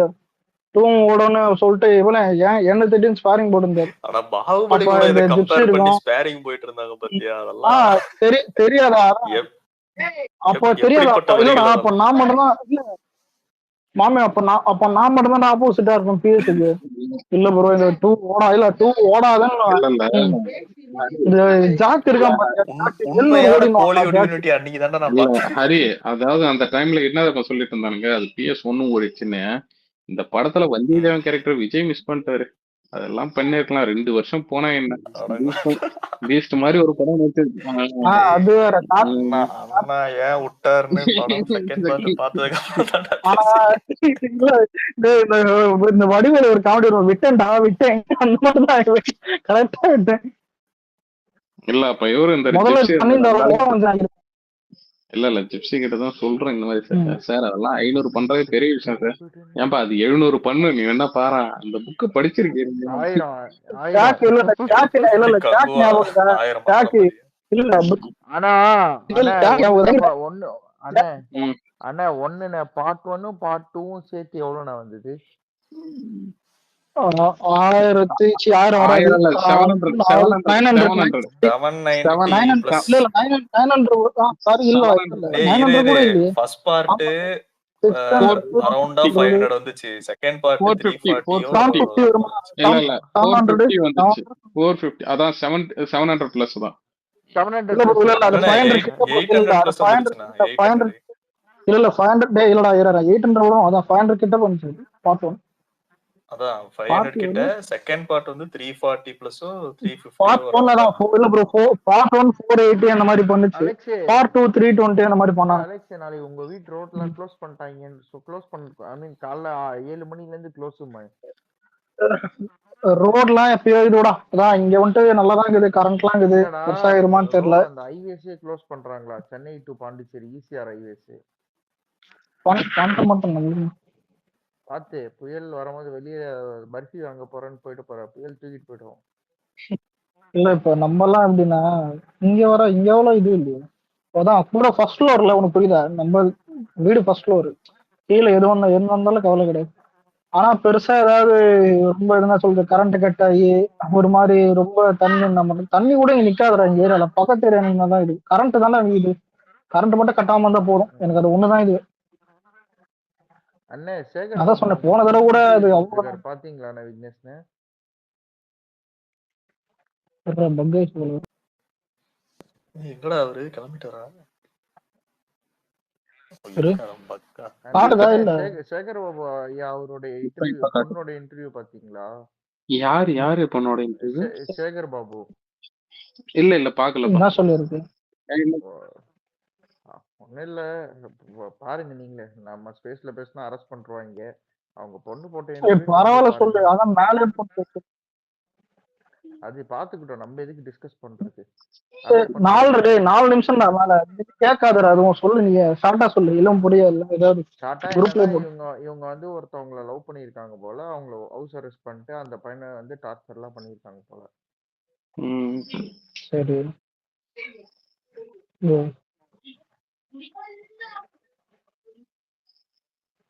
2 ஓடுன்னு சொல்லிட்டு இவனே ஏன் என்ன திடீர்னு ஸ்பாரிங் போட்டுருந்தாரு. ஆனா பாகுபலி கூட இத கம்பேர் பண்ணி ஸ்பாரிங் போயிட்டு இருந்தாங்க பாத்தியா? அதெல்லாம் தெரியாதா? அப்போ தெரியாதா? இல்லடா அப்ப நான் மட்டும்தான் மாமே, அப்ப நான் மட்டும்தான் ஆப்போசிட்டா இருக்கும் பிஎஸ்க்கு. இல்ல ப்ரோ இந்த 2 ஓடா இல்ல 2 ஓடாதான் ஜாக் இருக்கான். ஹரி அதாவது அந்த டைம்ல என்ன சொல்லிட்டு இருந்தானுங்க, அது PS1 ஓடிச்சுன்னு. இந்த படத்துல வந்தியத்தேவன் கேரக்டர் விஜய் மிஸ் பண்ணிட்டாரு. அதெல்லாம் பண்ணிருக்கலாம். 2 வருஷம் போனா என்ன, பீஸ்ட் மாதிரி ஒரு படம் அது வேற ஏன் விட்டாருன்னு இந்த வடிவேல ஒரு காமெடி விட்டேன்டா விட்டேன் அந்த மாதிரிதான் கரெக்டா விட்டேன். இல்ல அப்ப இவரு இந்த இல்ல ஜிப்சி கிட்ட தான் சொல்றேன் இந்த மாதிரி சார் அதெல்லாம் 500 பண்றதே பெரிய விஷயம் சார். ஏன்பா அது 700 பண்ணு, நீ வேணா பாரு அந்த புக்கு படிச்சிருக்கீங்க. ஆனா ஒன்னு பார்ட் 1 பார்ட் 2 சேர்த்து எவ்வளவுனா வந்தது? 500 கிட்ட வந்துச்சு பார்ட் 1. அதான் 500 கிட்ட. செகண்ட் பார்ட் வந்து 340 பிளஸ் 350. பார்ட் 1 தான் இல்ல ப்ரோ. பார்ட் 1 480 அந்த மாதிரி பண்ணுச்சு. பார்ட் 2 320 அந்த மாதிரி பண்ணாங்க. அலெக்ஸ் நாளைக்கு உங்க வீட் ரோட்ல க்ளோஸ் பண்ணிட்டாங்க. சோ க்ளோஸ் பண்ண ஐ மீன் காலைல 7 மணில இருந்து க்ளோஸ்மா. ரோட்லாம் எப்பயோ இதுடா. அதான் இங்க வந்துட்டு நல்லா தான் இருக்குது, கரண்ட்லாம் இருக்குது. பெருசா இருமான்னு தெரியல. அந்த ஹைவேஸே க்ளோஸ் பண்றாங்களா? Chennai to Pondicherry ECR highways பண்ண மாட்டேன். பாத்து புயல் வரும்போது வெளியே பர்ஃபி வாங்க போறேன்னு போயிட்டு போற, புயல் தூக்கிட்டு போயிடுவோம். இல்ல இப்ப நம்ம எல்லாம் எப்படின்னா இங்க எவ்வளவு இது இல்லையா? அதான் கூட ஃபர்ஸ்ட் ஃப்ளோர்ல உனக்கு புரியுதா? நம்ம வீடு ஃபர்ஸ்ட் ஃப்ளோர், கீழே எது இருந்தாலும் கவலை கிடையாது. ஆனா பெருசா ஏதாவது ரொம்ப என்ன சொல்றது, கரண்ட் கட் ஆகி ஒரு மாதிரி ரொம்ப தண்ணி கூட இங்க நிக்காதுடா. இங்க ஏரியால பக்கத்து ஏரியா தான் இது கரண்ட் தானே இது. கரண்ட் மட்டும் கட்டாம இருந்தா போதும். எனக்கு அது ஒண்ணுதான் இது. அண்ணே சேகர் அதான் சொன்னேன் போன தடவை கூட அது அவ்வளவு பாத்தீங்களா விக்னேஷ்னு எங்கடா அவரு கிளம்பிட்டாரா? சேகர் பாபு அவருடைய இன்டர்வியூ பாத்தீங்களா? யாரு பொண்ணோட இன்டர்வியூ? சேகர் பாபு. இல்ல பாக்கல. என்ன சொல்லிருக்கு? ஒன்னும் இல்ல பாருங்க நீங்களே. நம்ம ஸ்பேஸ்ல பேசினா அரெஸ்ட் பண்றாங்க. அவங்க பொண்ணு போட்ட இன்டர்வியூ பரவாயில்ல சொல்லு, பாருங்க. அதான் மேலே போட்டு அது பாத்துக்கிட்டோம், நம்ம எதுக்கு டிஸ்கஸ் பண்றது. 4 நிமிஷம் தான் மேல கேட்காதடா, அதுவும் சொல்லு, நீங்க ஷார்ட்டா சொல்லு, இளம் புரியல ஏதாவது ஷார்ட்டா குரூப்ல என்னன்னா, போட்டு. இவங்க வந்து ஒருத்தவங்களை லவ் பண்ணியிருக்காங்க போல, அவங்கள ஹவுஸ் அரெஸ்ட் பண்ணிட்டு அந்த பையனை வந்து டார்ச்சர் எல்லாம் பண்ணியிருக்காங்க போல. சரி.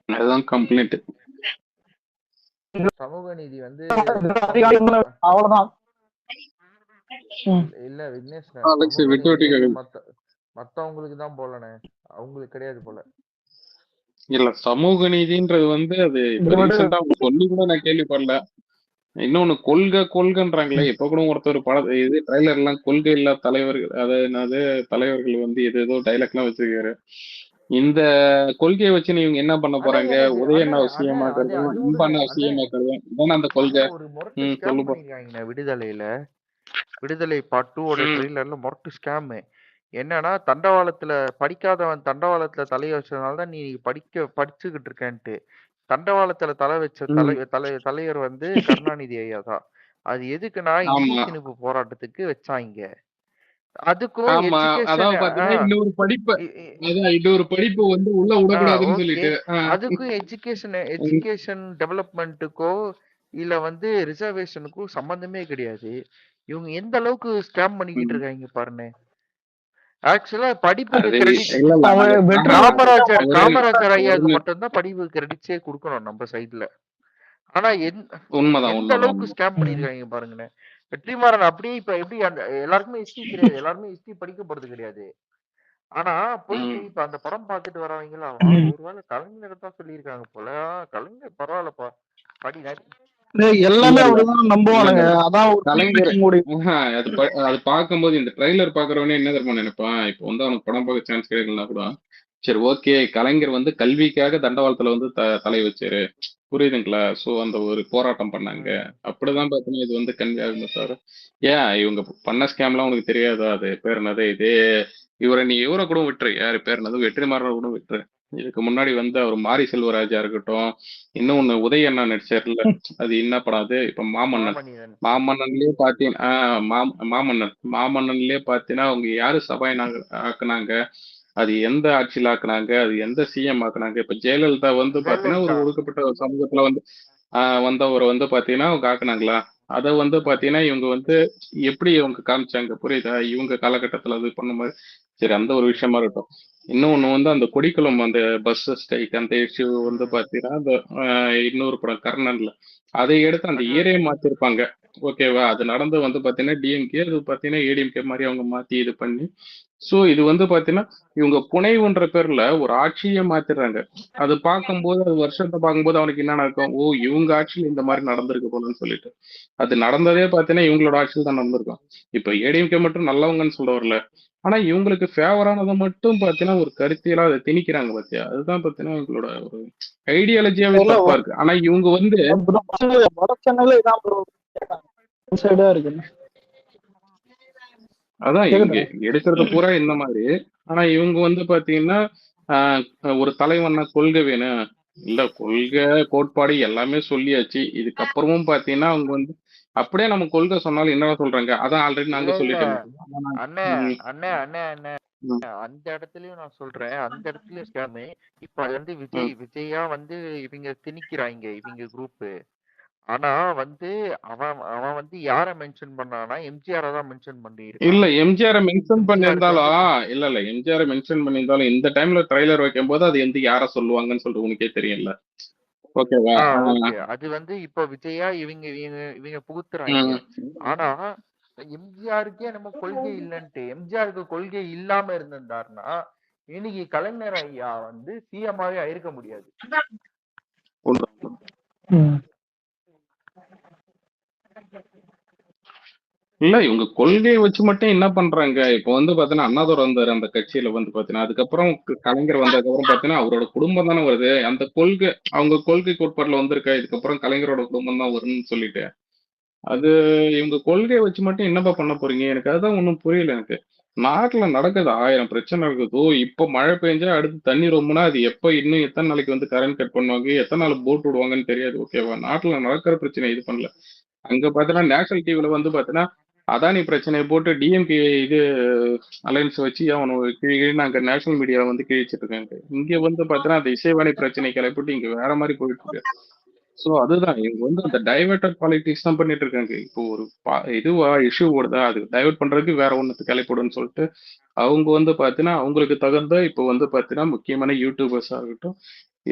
அதுதான் கம்ப்ளைண்ட். சமூக நீதி வந்து அவ்வளவுதான். இல்ல விக்னேஷ், அலெக்ஸ் சமூக விட்டு நீதி விட்டு வந்து கேக்குது. மத்தவங்களுக்கு தான் போலனே, அவங்களுக்கு கிடையாது போல. இல்ல சமூக நீதின்றது வந்து அது இப்ப ரீசெண்டா அவங்க சொல்லி கூட நான் கேள்விப்படல. இன்னொன்னு கொள்கைன்றாங்களே, இப்ப கூட ஒருத்தர் இது ட்ரைலர் எல்லாம் கொள்கை இல்ல தலைவர்கள், அதாவது என்னது தலைவர்கள் வந்து ஏதோ டைலாக் எல்லாம் வச்சிருக்காரு. இந்த கொள்கையை வச்சு நீங்க என்ன பண்ண போறாங்க? உதயண்ணா விஷயமாக்குறதும் இன்பண்ணா விஷயமாக்குறதும் இதான அந்த கொள்கை. ஒரு முரட்டு ஸ்கேம் பண்ணிருக்காங்க விடுதலையில. விடுதலை பார்ட் 2 ஓட ட்ரெய்லர்ல முரட்டு ஸ்கேம். என்னன்னா, தண்டவாளத்துல படிக்காதவன் தண்டவாளத்துல தலைய வச்சதுனால தான் நீ படிச்சுக்கிட்டு இருக்கேன்ட்டு. தண்டவாளத்துல தலை வச்ச தலைவர் வந்து கருணாநிதி ஐயா தான். அது எதுக்குன்னா இந்தி திணிப்பு போராட்டத்துக்கு வச்சாங்க. அதுக்கும் இன்னொரு படிப்பு வந்து உள்ள விடக்கூடாதுன்னு சொல்லிட்டு அதுக்கும் எஜுகேஷன் டெவலப்மெண்ட்டுக்கோ இல்ல வந்து ரிசர்வேஷனுக்கும் சம்பந்தமே கிடையாது. இவங்க எந்த அளவுக்கு ஸ்கேம் பண்ணிக்கிட்டு இருக்காங்க பாருங்க. ஆக்சுவலா படிப்புக்கு கிரெடிட் காமராஜர் ஐயாவுக்கு மட்டும்தான் படிப்பு கிரெடிட்ஸே கொடுக்கணும் நம்ம சைட்ல. ஆனா எந்த அளவுக்கு ஸ்கேம் பண்ணிருக்காங்க பாருங்க. வெற்றிமாறன் அப்படியே இப்ப எப்படி அந்த எல்லாருக்குமே ஹிஸ்டரி தெரியாது, எல்லாருமே ஹிஸ்டரி படிக்க போறது கிடையாது. ஆனா போயிட்டு இப்ப அந்த படம் பாத்துட்டு வரவங்களா ஒருவேளை கலைஞர் தான் சொல்லியிருக்காங்க போல, கலைஞர் பரவாயில்லப்பா படி எல்லாமே அப்படிதான் நம்புவானுங்க. அதான் கலைஞர் அது பார்க்கும்போது இந்த ட்ரைலர் பாக்குறவனே என்ன தெரியுமா நினைப்பான், இப்ப வந்து அவனுக்கு படம் பார்க்க சான்ஸ் கிடைக்கலன்னா கூட சரி ஓகே கலைஞர் வந்து கல்விக்காக தண்டவாளத்துல வந்து தலை வச்சாரு, புரியுதுங்களா? சோ அந்த ஒரு போராட்டம் பண்ணாங்க அப்படிதான் பார்த்தீங்கன்னா இது வந்து கன்வியாகுமே தவிர ஏன் இவங்க பண்ண ஸ்கேம்லாம் உனக்கு தெரியாதா? அது பேர் என்னது இதே இவரை கூட விட்டுரு, யாரு பேர் என்னது வெற்றிமாறனை கூட விட்டுரு. இதுக்கு முன்னாடி வந்து அவர் மாரி செல்வராஜா இருக்கட்டும், இன்னொன்னு உதய அண்ணா நடிச்சார்ல, அது என்ன படம் அது இப்ப மாமன்னன்லயே பாத்தீங்கன்னா மாமன்னன்லயே பாத்தீங்கன்னா அவங்க யாரு ஆக்குனாங்க, அது எந்த ஆட்சியில் ஆக்குனாங்க, அது எந்த சிஎம் ஆக்குனாங்க. இப்ப ஜெயலலிதா வந்து பாத்தீங்கன்னா ஒரு ஒடுக்கப்பட்ட சமூகத்துல வந்து வந்தவரை வந்து பாத்தீங்கன்னா அவங்க ஆக்குனாங்களா? அதை வந்து பாத்தீங்கன்னா இவங்க வந்து எப்படி இவங்க காமிச்சாங்க, புரியுதா? இவங்க காலகட்டத்துல அது பண்ண மாதிரி சரி அந்த ஒரு விஷயமா இருக்கட்டும். இன்னொன்னு வந்து அந்த கொடிக்குளம் அந்த பஸ் ஸ்ட்ரைக் அந்த இஷ்யூ வந்து பாத்தீங்கன்னா அந்த இன்னொரு படம் கர்ணன்ல அதை எடுத்து அந்த ஏரியை மாத்திருப்பாங்க, ஓகேவா? அது நடந்து வந்து பாத்தீங்கன்னா டிஎம்கே, அது பாத்தீங்கன்னா ஏடிஎம்கே மாதிரி அவங்க மாத்தி இது பண்ணி சோ இது வந்து பாத்தீங்கன்னா இவங்க புனைவுன்ற பேர்ல ஒரு ஆட்சியை மாத்திடுறாங்க. அது பார்க்கும்போது அது வருஷத்தை பார்க்கும்போது அவனுக்கு என்ன நடக்கும், ஓ இவங்க ஆட்சியில் இந்த மாதிரி நடந்திருக்கு போலன்னு சொல்லிட்டு அது நடந்ததே பாத்தீங்கன்னா இவங்களோட ஆட்சியில் தான் நடந்திருக்கும். இப்ப ஏடிஎம்கே மட்டும் நல்லவங்கன்னு சொல்ல வரல, ஆனா இவங்களுக்கு ஃபேவரானதை மட்டும் பாத்தீங்கன்னா ஒரு கருத்தியலா அதை திணிக்கிறாங்க பாத்தியா? அதுதான் பாத்தீங்கன்னா இவங்களோட ஒரு ஐடியாலஜியாவே தப்பா இருக்கு. ஆனா இவங்க வந்து வட சென்னையில இதான் சைடா இருக்கு. அதான் இவங்க எடுக்கிறது பூரா இந்த மாதிரி. ஆனா இவங்க வந்து பாத்தீங்கன்னா ஒரு தலைவன கொள்கை வேணும், இல்ல கொள்கை கோட்பாடு எல்லாமே சொல்லியாச்சு. இதுக்கப்புறமும் பாத்தீங்கன்னா அவங்க வந்து அப்படியே நம்ம கொள்கை சொன்னாலும் என்ன சொல்றாங்க, அதான் ஆல்ரெடி நாங்க சொல்லிட்டோம். அந்த இடத்துலயும் நான் சொல்றேன், அந்த இடத்துலயும் ஸ்கேமு. இப்ப அது வந்து விஜயா வந்து இவங்க திணிக்கிறாங்க இவங்க குரூப். ஆனா வந்து அவன் வந்து யார மென்ஷன் பண்ணானா எம்ஜிஆர் தான் மென்ஷன் பண்ணிருக்கான். இல்ல எம்ஜிஆர் மென்ஷன் பண்ணிருந்தாலும் எம்ஜிஆர் மென்ஷன் பண்ணிருந்தாலும் இந்த டைம்ல ட்ரைலர் வைக்கும் போது அது எந்த யார சொல்லுவாங்கன்னு சொல்லிட்டு உனக்கே தெரியல, ஓகேவா? அது வந்து இப்ப விஜயா இவங்க இவங்க புகுத்துறாங்க. ஆனா எம்ஜிஆருக்கே நம்ம கொள்கை இல்லன்ட்டு, எம்ஜிஆருக்கு கொள்கை இல்லாம இருந்திருந்தாருன்னா இன்னைக்கு கலைஞர் ஐயா வந்து சிஎம்மாவே ஆயிருக்க முடியாது. இல்ல இவங்க கொள்கையை வச்சு மட்டும் என்ன பண்றாங்க, இப்ப வந்து பாத்தீங்கன்னா அண்ணாதுரை வந்தாரு அந்த கட்சியில வந்து பாத்தீங்கன்னா, அதுக்கப்புறம் கலைஞர் வந்ததுக்கப்புறம் பாத்தீங்கன்னா அவரோட குடும்பம் தானே வருது. அந்த கொள்கை அவங்க கொள்கை கோட்பாடுல வந்திருக்கா, இதுக்கப்புறம் கலைஞரோட குடும்பம் தான் வரும்னு சொல்லிட்டு அது இவங்க கொள்கையை வச்சு மட்டும் என்னப்பா பண்ண போறீங்க? எனக்கு அதுதான் ஒன்றும் புரியல எனக்கு. நாட்டுல நடக்குது 1000 பிரச்சனை நடக்குது. இப்ப மழை பெஞ்சா அடுத்து தண்ணி ரொம்பனா அது எப்ப இன்னும் எத்தனை நாளைக்கு வந்து கரண்ட் கட் பண்ணுவாங்க, எத்தனை நாள் போட் விடுவாங்கன்னு தெரியாது. ஓகேவா? நாட்டுல நடக்கிற பிரச்சனை இது பண்ணல. அங்க பாத்தீங்கன்னா நேஷனல் டிவில வந்து பாத்தீங்கன்னா அதானி பிரச்சனையை போட்டு டிஎம்கே இது அலையன்ஸ் வச்சு அவனை கீழே அங்க நேஷனல் மீடியா வந்து கிழிச்சிட்டு இருக்காங்க. இங்க வந்து பாத்தீங்கன்னா அந்த இசைவாணி பிரச்சனை கிளப்பிட்டு இங்க வேற மாதிரி போயிட்டு இருக்கு. சோ அதுதான் இவங்க வந்து அந்த டைவர்டட் பாலிடிக்ஸ் தான் பண்ணிட்டு இருக்காங்க. இப்போ ஒரு இதுவா இஷ்யூ ஓடுதா அது டைவர்ட் பண்றதுக்கு வேற ஒண்ணுக்கு கிளப்பிடுன்னு சொல்லிட்டு அவங்க வந்து பாத்தீங்கன்னா அவங்களுக்கு தகுந்த இப்போ வந்து பாத்தீங்கன்னா முக்கியமான யூடியூபர்ஸா இருக்கட்டும்,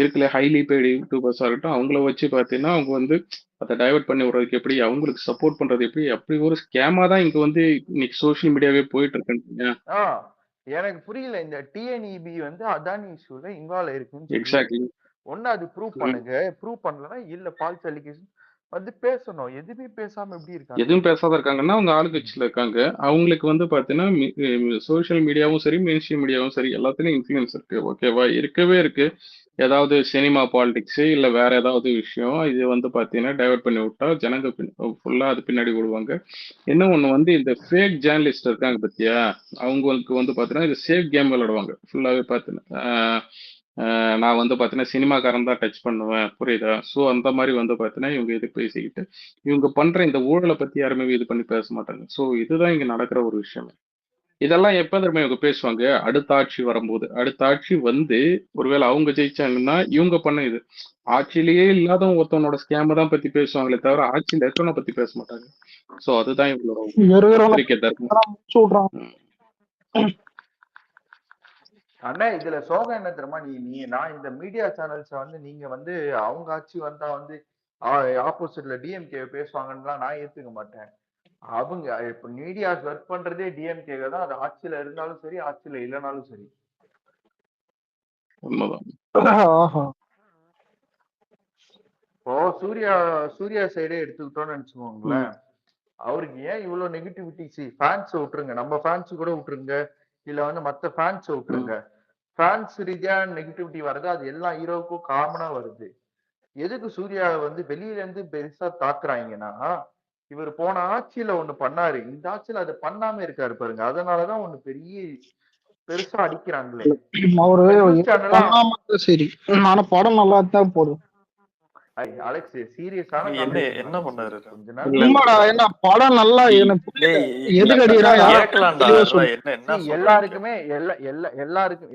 இருக்குல்ல ஹைலி பெய்டு யூடியூபர்ஸா இருக்கட்டும், அவங்கள வச்சு பாத்தீங்கன்னா அவங்க வந்து அதை டைவர்ட் பண்ணி விடுறதுக்கு எப்படி, அவங்களுக்கு சப்போர்ட் பண்றது எப்படி, அப்படி ஒரு ஸ்கேமா தான் இங்க வந்து இன்னைக்கு சோஷியல் மீடியாவே போயிட்டு இருக்குன்னு. எனக்கு புரியல. இந்த டிஎன்இபி வந்து அதானி இஷ்யூல இன்வால்வ் இருக்குன்னு எக்ஸாக்ட்லி. ஒன்னு அது ப்ரூவ் பண்ணுங்க. ப்ரூவ் பண்ணலன்னா இல்ல ஃபால்ஸ் அலிகேஷன் வந்து பேசணும். எதுவுமே பேசாம எப்படி இருக்காங்க? எதுவும் பேசாத இருக்காங்கன்னா அவங்க ஆளுங்கட்சியில இருக்காங்க. அவங்களுக்கு வந்து பாத்தீங்கன்னா சோஷியல் மீடியாவும் சரி, மெயின் ஸ்ட்ரீம் மீடியாவும் சரி, எல்லாத்துலயும் இன்ஃபுளுன்ஸ் இருக்கு. ஓகேவா? இருக்கவே இருக்கு. ஏதாவது சினிமா பாலிடிக்ஸ் இல்ல வேற ஏதாவது விஷயம் இது வந்து பாத்தீங்கன்னா டைவர்ட் பண்ணி விட்டா ஜனங்க ஃபுல்லா அது பின்னாடி விடுவாங்க. என்ன ஒண்ணு வந்து இந்த ஃபேக் ஜேர்னலிஸ்ட் இருக்காங்க பத்தியா, அவங்களுக்கு வந்து பாத்தீங்கன்னா இது சேஃப் கேம் விளையாடுவாங்க ஃபுல்லாவே பாத்தீங்கன்னா. நான் வந்து பாத்தீங்கன்னா சினிமாக்காரன் தான் டச் பண்ணுவேன், புரியுதா? ஸோ அந்த மாதிரி வந்து பாத்தீங்கன்னா இவங்க இது பேசிக்கிட்டு இவங்க பண்ற இந்த ஊழலை பத்தி யாருமே இது பண்ணி பேச மாட்டாங்க. ஸோ இதுதான் இங்க நடக்கிற ஒரு விஷயம். இதெல்லாம் எப்ப தெரியுமா இவங்க பேசுவாங்க? அடுத்த ஆட்சி வரும்போது. அடுத்த ஆட்சி வந்து ஒருவேளை அவங்க ஜெயிச்சாங்கன்னா இவங்க பண்ண இது ஆட்சியிலேயே இல்லாத ஒருத்தவனோட ஸ்கேம தான் பத்தி பேசுவாங்களே தவிர ஆட்சியில இருக்கவனை பத்தி பேச மாட்டாங்க. சோ அதுதான் இவங்களோட பத்திரிக்கை தர்மம். அண்ணா இதுல சோகம் என்ன தெரியுமா? நான் இந்த மீடியா சேனல்ஸ் வந்து நீங்க வந்து அவங்க ஆட்சி வந்தா வந்து ஆப்போசிட்ல டிஎம்கே பேசுவாங்கன்னு நான் ஏத்துக்க மாட்டேன். அவங்க இப்ப மீடியாஸ் ஒர்க் பண்றதே டிஎம்கே தான். அது ஆட்சியில இருந்தாலும் சரி, ஆட்சியில இல்லைனாலும் சரி. இப்போ சூர்யா சைடே எடுத்துக்கிட்டோம்னு நினைச்சுக்கோங்களேன். அவருக்கு ஏன் இவ்வளவு நெகட்டிவிட்டி? ஃபேன்ஸ் விட்டுருங்க, நம்ம ஃபேன்ஸ் கூட விட்டுருங்க, இல்ல வந்து மத்த ஃபேன்ஸ் விட்டுருங்க. ஃபேன்ஸ் ரீதியா நெகட்டிவிட்டி வருது, அது எல்லா ஹீரோவுக்கும் காமனா வருது. எதுக்கு சூர்யா வந்து வெளியில இருந்து பெருசா தாக்குறாங்கன்னா, இவர் போன ஆட்சியில ஒண்ணு பண்ணாரு, இந்த ஆட்சியில அதை பண்ணாம இருக்காரு பாருங்க. அதனாலதான் ஒண்ணு பெருசா அடிக்கிறாங்களே. அவரு சரி, ஆனா படம் நல்லா தான் போடும். அலெக்ஸ் சீரியஸான என்ன பண்ணாரு? என்ன படம் நல்லா எதுக்கு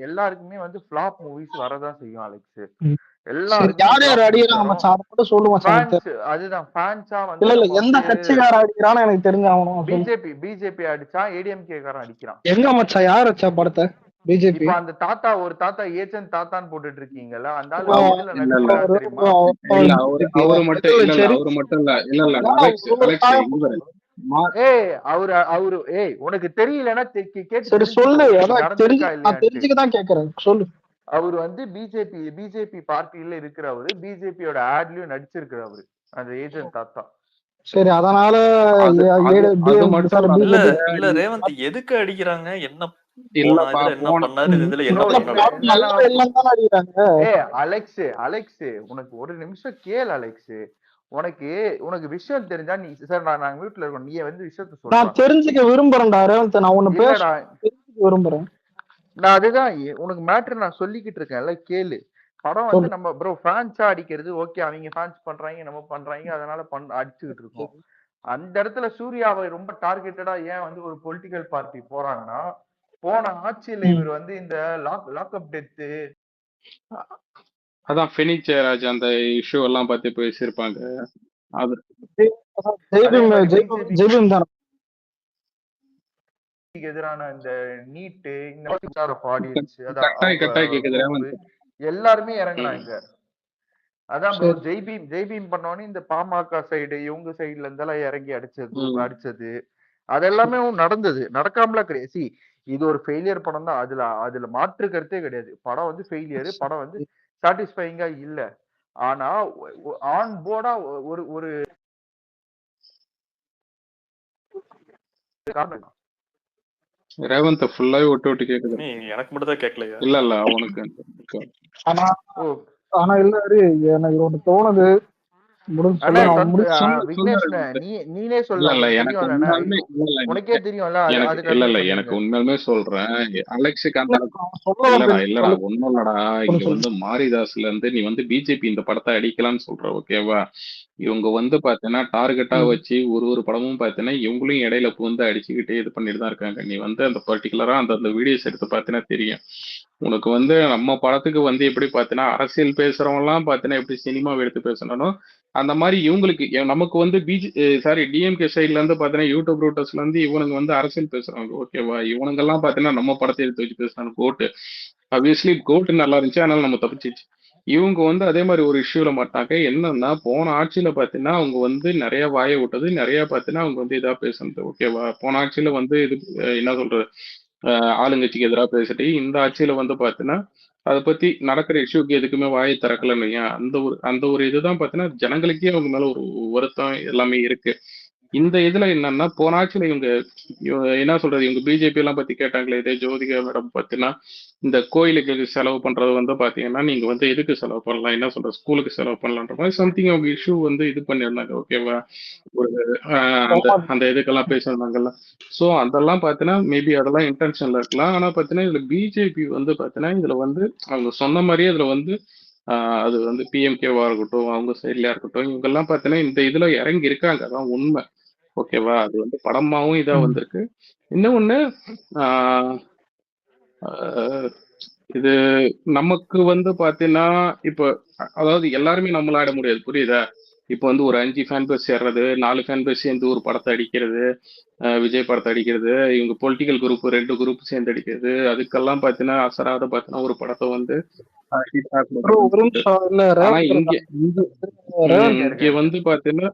எல்லாருக்குமே வந்து ஃபிளாப் மூவிஸ் வரதான் செய்யும் அலெக்ஸ். பிஜேபி அடிச்சா ஏடிஎம்கே காரன் அடிக்கிறான். எங்க மச்சான் யார் அடிச்சா படத்தை? பிஜேபி அந்த தாத்தா ஒரு தாத்தா ஏஜென்ட் தாத்தான்னு போட்டுட்டு இருக்கீங்கல்ல, அந்த அவரு உனக்கு தெரியலன்னா சொல்லு. அவரு வந்து பிஜேபி பார்ட்டியில இருக்கிறவரு, பிஜேபியோட ஆட்லயும் நடிச்சிருக்கிறவரு அந்த ஏஜென்ட் தாத்தா. சரி, அதனால இல்ல ரேவந்த் எதுக்கு அடிக்கிறாங்க? என்ன அலெக்ஸ் உனக்கு ஒரு நிமிஷம் கேள் அலெக்ஸ். உனக்கு விஷயம் தெரிஞ்சா நீ சார் நாங்க வீட்டுல இருக்கோம், நீ வந்து விஷயத்த சொல்ல. நான் தெரிஞ்சுக்க விரும்புறேன்டா ரேவந்த், நான் ஒண்ணு பேச விரும்புறேன். நான் அதுதான் உனக்கு மேட்டர் நான் சொல்லிக்கிட்டு இருக்கேன்ல, கேளு. படம் வந்து நம்ம ப்ரோ ஃபேன்ஸா அடிக்கிறது ஓகே, அவங்க ஃபேன்ஸ் பண்றாங்க, நம்ம பண்றாங்க, அதனால அடிச்சுக்கிட்டு இருக்கோம். அந்த இடத்துல சூர்யாவை ரொம்ப டார்கெட்டடா ஏன் வந்து ஒரு பொலிட்டிக்கல் பார்ட்டி போறாங்கன்னா, போன ஆட்சியில இவர் வந்து இந்த லாக்அப் டெத்து, அதான் ஃபெனிக்ஸ் ஜெயராஜ் அந்த இஷ்யூ எல்லாம் பத்தி பேசியிருப்பாங்க. அது எதிரான இந்த நீட்டு, இந்த பாடிச்சு, எல்லாருமே இறங்குனாங்க. அதான் ஜெய்பீம் பண்ணோன்னு இந்த பாமக சைடு இவங்க சைடுல இருந்தெல்லாம் இறங்கி அடிச்சது அதெல்லாமே நடந்தது, நடக்காமல கிடையாது. இது ஒரு ஃபெயிலியர் படம் தான், அதுல மாற்று கருத்தே கிடையாது. படம் வந்து ஃபெயிலியர், படம் வந்து சாட்டிஸ்ஃபைங்கா இல்ல. ஆனா ஆன் போர்டா ஒரு ரேவந்த் ஃபுல்லாவே விட்டு கேக்குது. எனக்கு மட்டும் தான் கேட்கலையா? இல்ல அவனுக்கு. ஆனா இல்ல எனக்கு ஒண்ணு தோணுது, முடிஞ்சு ஆனா சொல்லு, நான் தன் முடிச்சு விக்னேஷ் சொல்லுறேன். நீனே இல்ல சொல்ல இல்ல உனக்கு எனக்கு தெரியும்லண்ணா உண்மையாலுமே இல்ல இல்ல உனக்கே தெரியும்ல அது எனக்கு அது இல்ல கண்டினியூ இல்ல பண்ணுங்க. எனக்கு உண்மையாலுமே சொல்றேன். அலெக்ஸுக்கு அந்த சொல்லலாம் இல்லடா சொல்லு ஒண்ணும் இல்லடா. இங்க சொல்லு. வந்து மாரிதாஸ்ல இருந்து நீ வந்து பிஜேபி இந்த படத்தை அடிக்கலாம்னு சொல்ற, ஓகேவா? இவங்க வந்து பாத்தீங்கன்னா டார்கெட்டா ம். வச்சு ஒரு படமும் பாத்தீங்கன்னா இவங்களையும் இடையில புகுந்து அடிச்சுக்கிட்டே இது பண்ணிட்டு தான் இருக்காங்க. நீ வந்து அந்த பர்டிகுலரா அந்த வீடியோஸ் எடுத்து பார்த்தீங்கன்னா தெரியும். உனக்கு வந்து நம்ம படத்துக்கு வந்து எப்படி பார்த்தீங்கன்னா அரசியல் பேசுறவங்க எல்லாம் பார்த்தீங்கன்னா எப்படி சினிமாவை எடுத்து பேசணும், அந்த மாதிரி இவங்களுக்கு நமக்கு வந்து டிஎம்கே சைட்ல இருந்து பார்த்தீங்கன்னா யூடியூப் ரூட்டர்ஸ்ல இருந்து இவனுங்க வந்து அரசியல் பேசுறாங்க, ஓகேவா? இவனுங்கெல்லாம் பார்த்தீங்கன்னா நம்ம படத்தை எடுத்து வச்சு பேசுறாங்க. கோட்டு ஆப்வியஸ்லி கோட்டு நல்லா இருந்துச்சு, அதனால நம்ம தப்பிச்சிச்சு. இவங்க வந்து அதே மாதிரி ஒரு இஷ்யூல மாட்டாங்க. என்னன்னா போன ஆட்சியில பாத்தீங்கன்னா அவங்க வந்து நிறைய வாயை விட்டது, நிறைய பாத்தீங்கன்னா அவங்க வந்து இதா பேசுனது, ஓகேவா? போன ஆட்சியில வந்து இது என்ன சொல்றது, ஆளுங்கட்சிக்கு எதிராக பேசிட்டு இந்த ஆட்சியில வந்து பாத்தீங்கன்னா அதை பத்தி நடக்கிற இஷ்யூக்கு எதுக்குமே வாயை திறக்கலன்னு வையேன். அந்த ஒரு இதுதான் பாத்தீங்கன்னா ஜனங்களுக்கே அவங்க மேல ஒரு வருத்தம் எல்லாமே இருக்கு. இந்த இதுல என்னன்னா போன ஆட்சியில இவங்க என்ன சொல்றது, இவங்க பிஜேபி எல்லாம் பத்தி கேட்டாங்களே, இதே ஜோதிகா மேடம் பாத்தீங்கன்னா இந்த கோயிலுக்கு செலவு பண்றது வந்து பாத்தீங்கன்னா நீங்க வந்து எதுக்கு செலவு பண்ணலாம், என்ன சொல்றது, ஸ்கூலுக்கு செலவு பண்ணலான்ற மாதிரி சம்திங் அவங்க இஷ்யூ வந்து இது பண்ணியிருந்தாங்க, ஓகேவா? ஒரு அந்த அந்த இதுக்கெல்லாம் பேசியிருந்தாங்கல்ல. சோ அதெல்லாம் பாத்தீங்கன்னா மேபி அதெல்லாம் இன்டென்ஷன்ல இருக்கலாம். ஆனா பாத்தீங்கன்னா இதுல பிஜேபி வந்து பாத்தீங்கன்னா இதுல வந்து அவங்க சொன்ன மாதிரியே இதுல வந்து அது வந்து பிஎம்கேவா இருக்கட்டும், அவங்க சைட்லயா இருக்கட்டும், இவங்க எல்லாம் பாத்தீங்கன்னா இந்த இதுல இறங்கி இருக்காங்க, அதான் உண்மை, ஓகேவா? அது வந்து படமாவும் இதா ம். வந்திருக்கு. இன்னொன்னு ஆஹ் ஆஹ் இது நமக்கு வந்து பாத்தீங்கன்னா இப்ப அதாவது எல்லாருமே நம்மள ஆட முடியாது, புரியுதா? இப்ப வந்து ஒரு 5 ஃபேன் பேஸ் சேர்றது, 4 ஃபேன் பேஸ் சேர்ந்து ஒரு படத்தை அடிக்கிறது, விஜய் படத்தை அடிக்கிறது, இவங்க பொலிட்டிக்கல் குரூப் 2 குரூப் சேர்ந்து அடிக்கிறது, அதுக்கெல்லாம் பாத்தீங்கன்னா அசராத பாத்தீங்கன்னா ஒரு படத்தை வந்து hit ப்ரோ ஆக்கணும் ஒரு சொல்லிட்டு. நிமிஷம் இல்ல ஆனா ரேவந்த் இங்க இருக்கான். இங்க ரேவந்த் இங்க வந்து பாத்தீங்கன்னா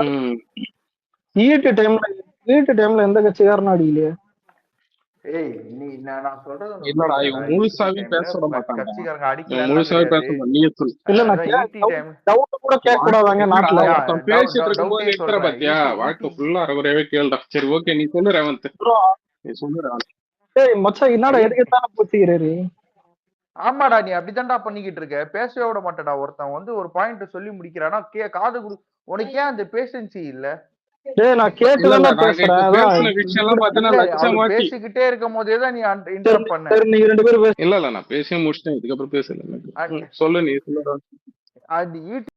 ம், ஈட்டு டைம்ல எந்த கட்சிக்காரனும் அடிக்கலையே. ஏய் நான் சொல்றது உனக்கு இல்லடா புரியுதாடா? இவன் ஈட்டி முழுசாவே டைம்ல பேச விட மாட்டான்டா. கட்சிக்காரங்க இவன் அடிக்கலலாம் முழுசாவே பேச கிடையாது. விட நீயே சொல்லு. இல்ல நான் அதான் ஈட்டி டைம் டவுட் கூட கேட்க கூடாதாங்க இல்லடா நாட்டுல. ஒருத்தன் பேசிட்டு இருக்கும்போது டவுட்டே நிறுத்துற சொல்றேன். பாத்தியா? வாழ்க்கை ஈட்டி ஃபுல்லா அறகுறையாவே கேளுடா. சரி ஓகே, நீ சொல்லு ரேவந்த், ப்ரோ நீ சொல்லு ரேவந்த். டேய் மச்சான் என்னடா ஈட்டி எதுக்குத்தானே போச்சுக்கிறாரு. ஆமாடா, நீ அப்படித்தான்டா பண்ணிக்கிட்டு இருக்க. பேசவே விட மாட்டேடா. ஒருத்தன் வந்து ஒரு பாயிண்ட் சொல்லி முடிக்கிறானா காது குடு. உனக்கு ஏன் அந்த பேஷன்சி இல்ல? டேய் நான் இல்ல இல்ல கேட்டுதான்டா நாங்க பேசுறேன். இப்ப அதான் பேசின விஷயம் எல்லாம் பாத்தீங்கன்னா இல்ல லட்சம் அவர் வாட்டி. பேசிக்கிட்டே இருக்கும் போதே தான் நீ சரி இன்டரப்ட் பண்ண. சரி நீங்க 2 பேரும் இல்ல இல்ல நான் பேசியே முடிச்சிட்டேன், இதுக்கப்புறம் பேசல எனக்கு. அ- சொல்லு, நீ சொல்லு ரேவந்த். அது ஈட்டி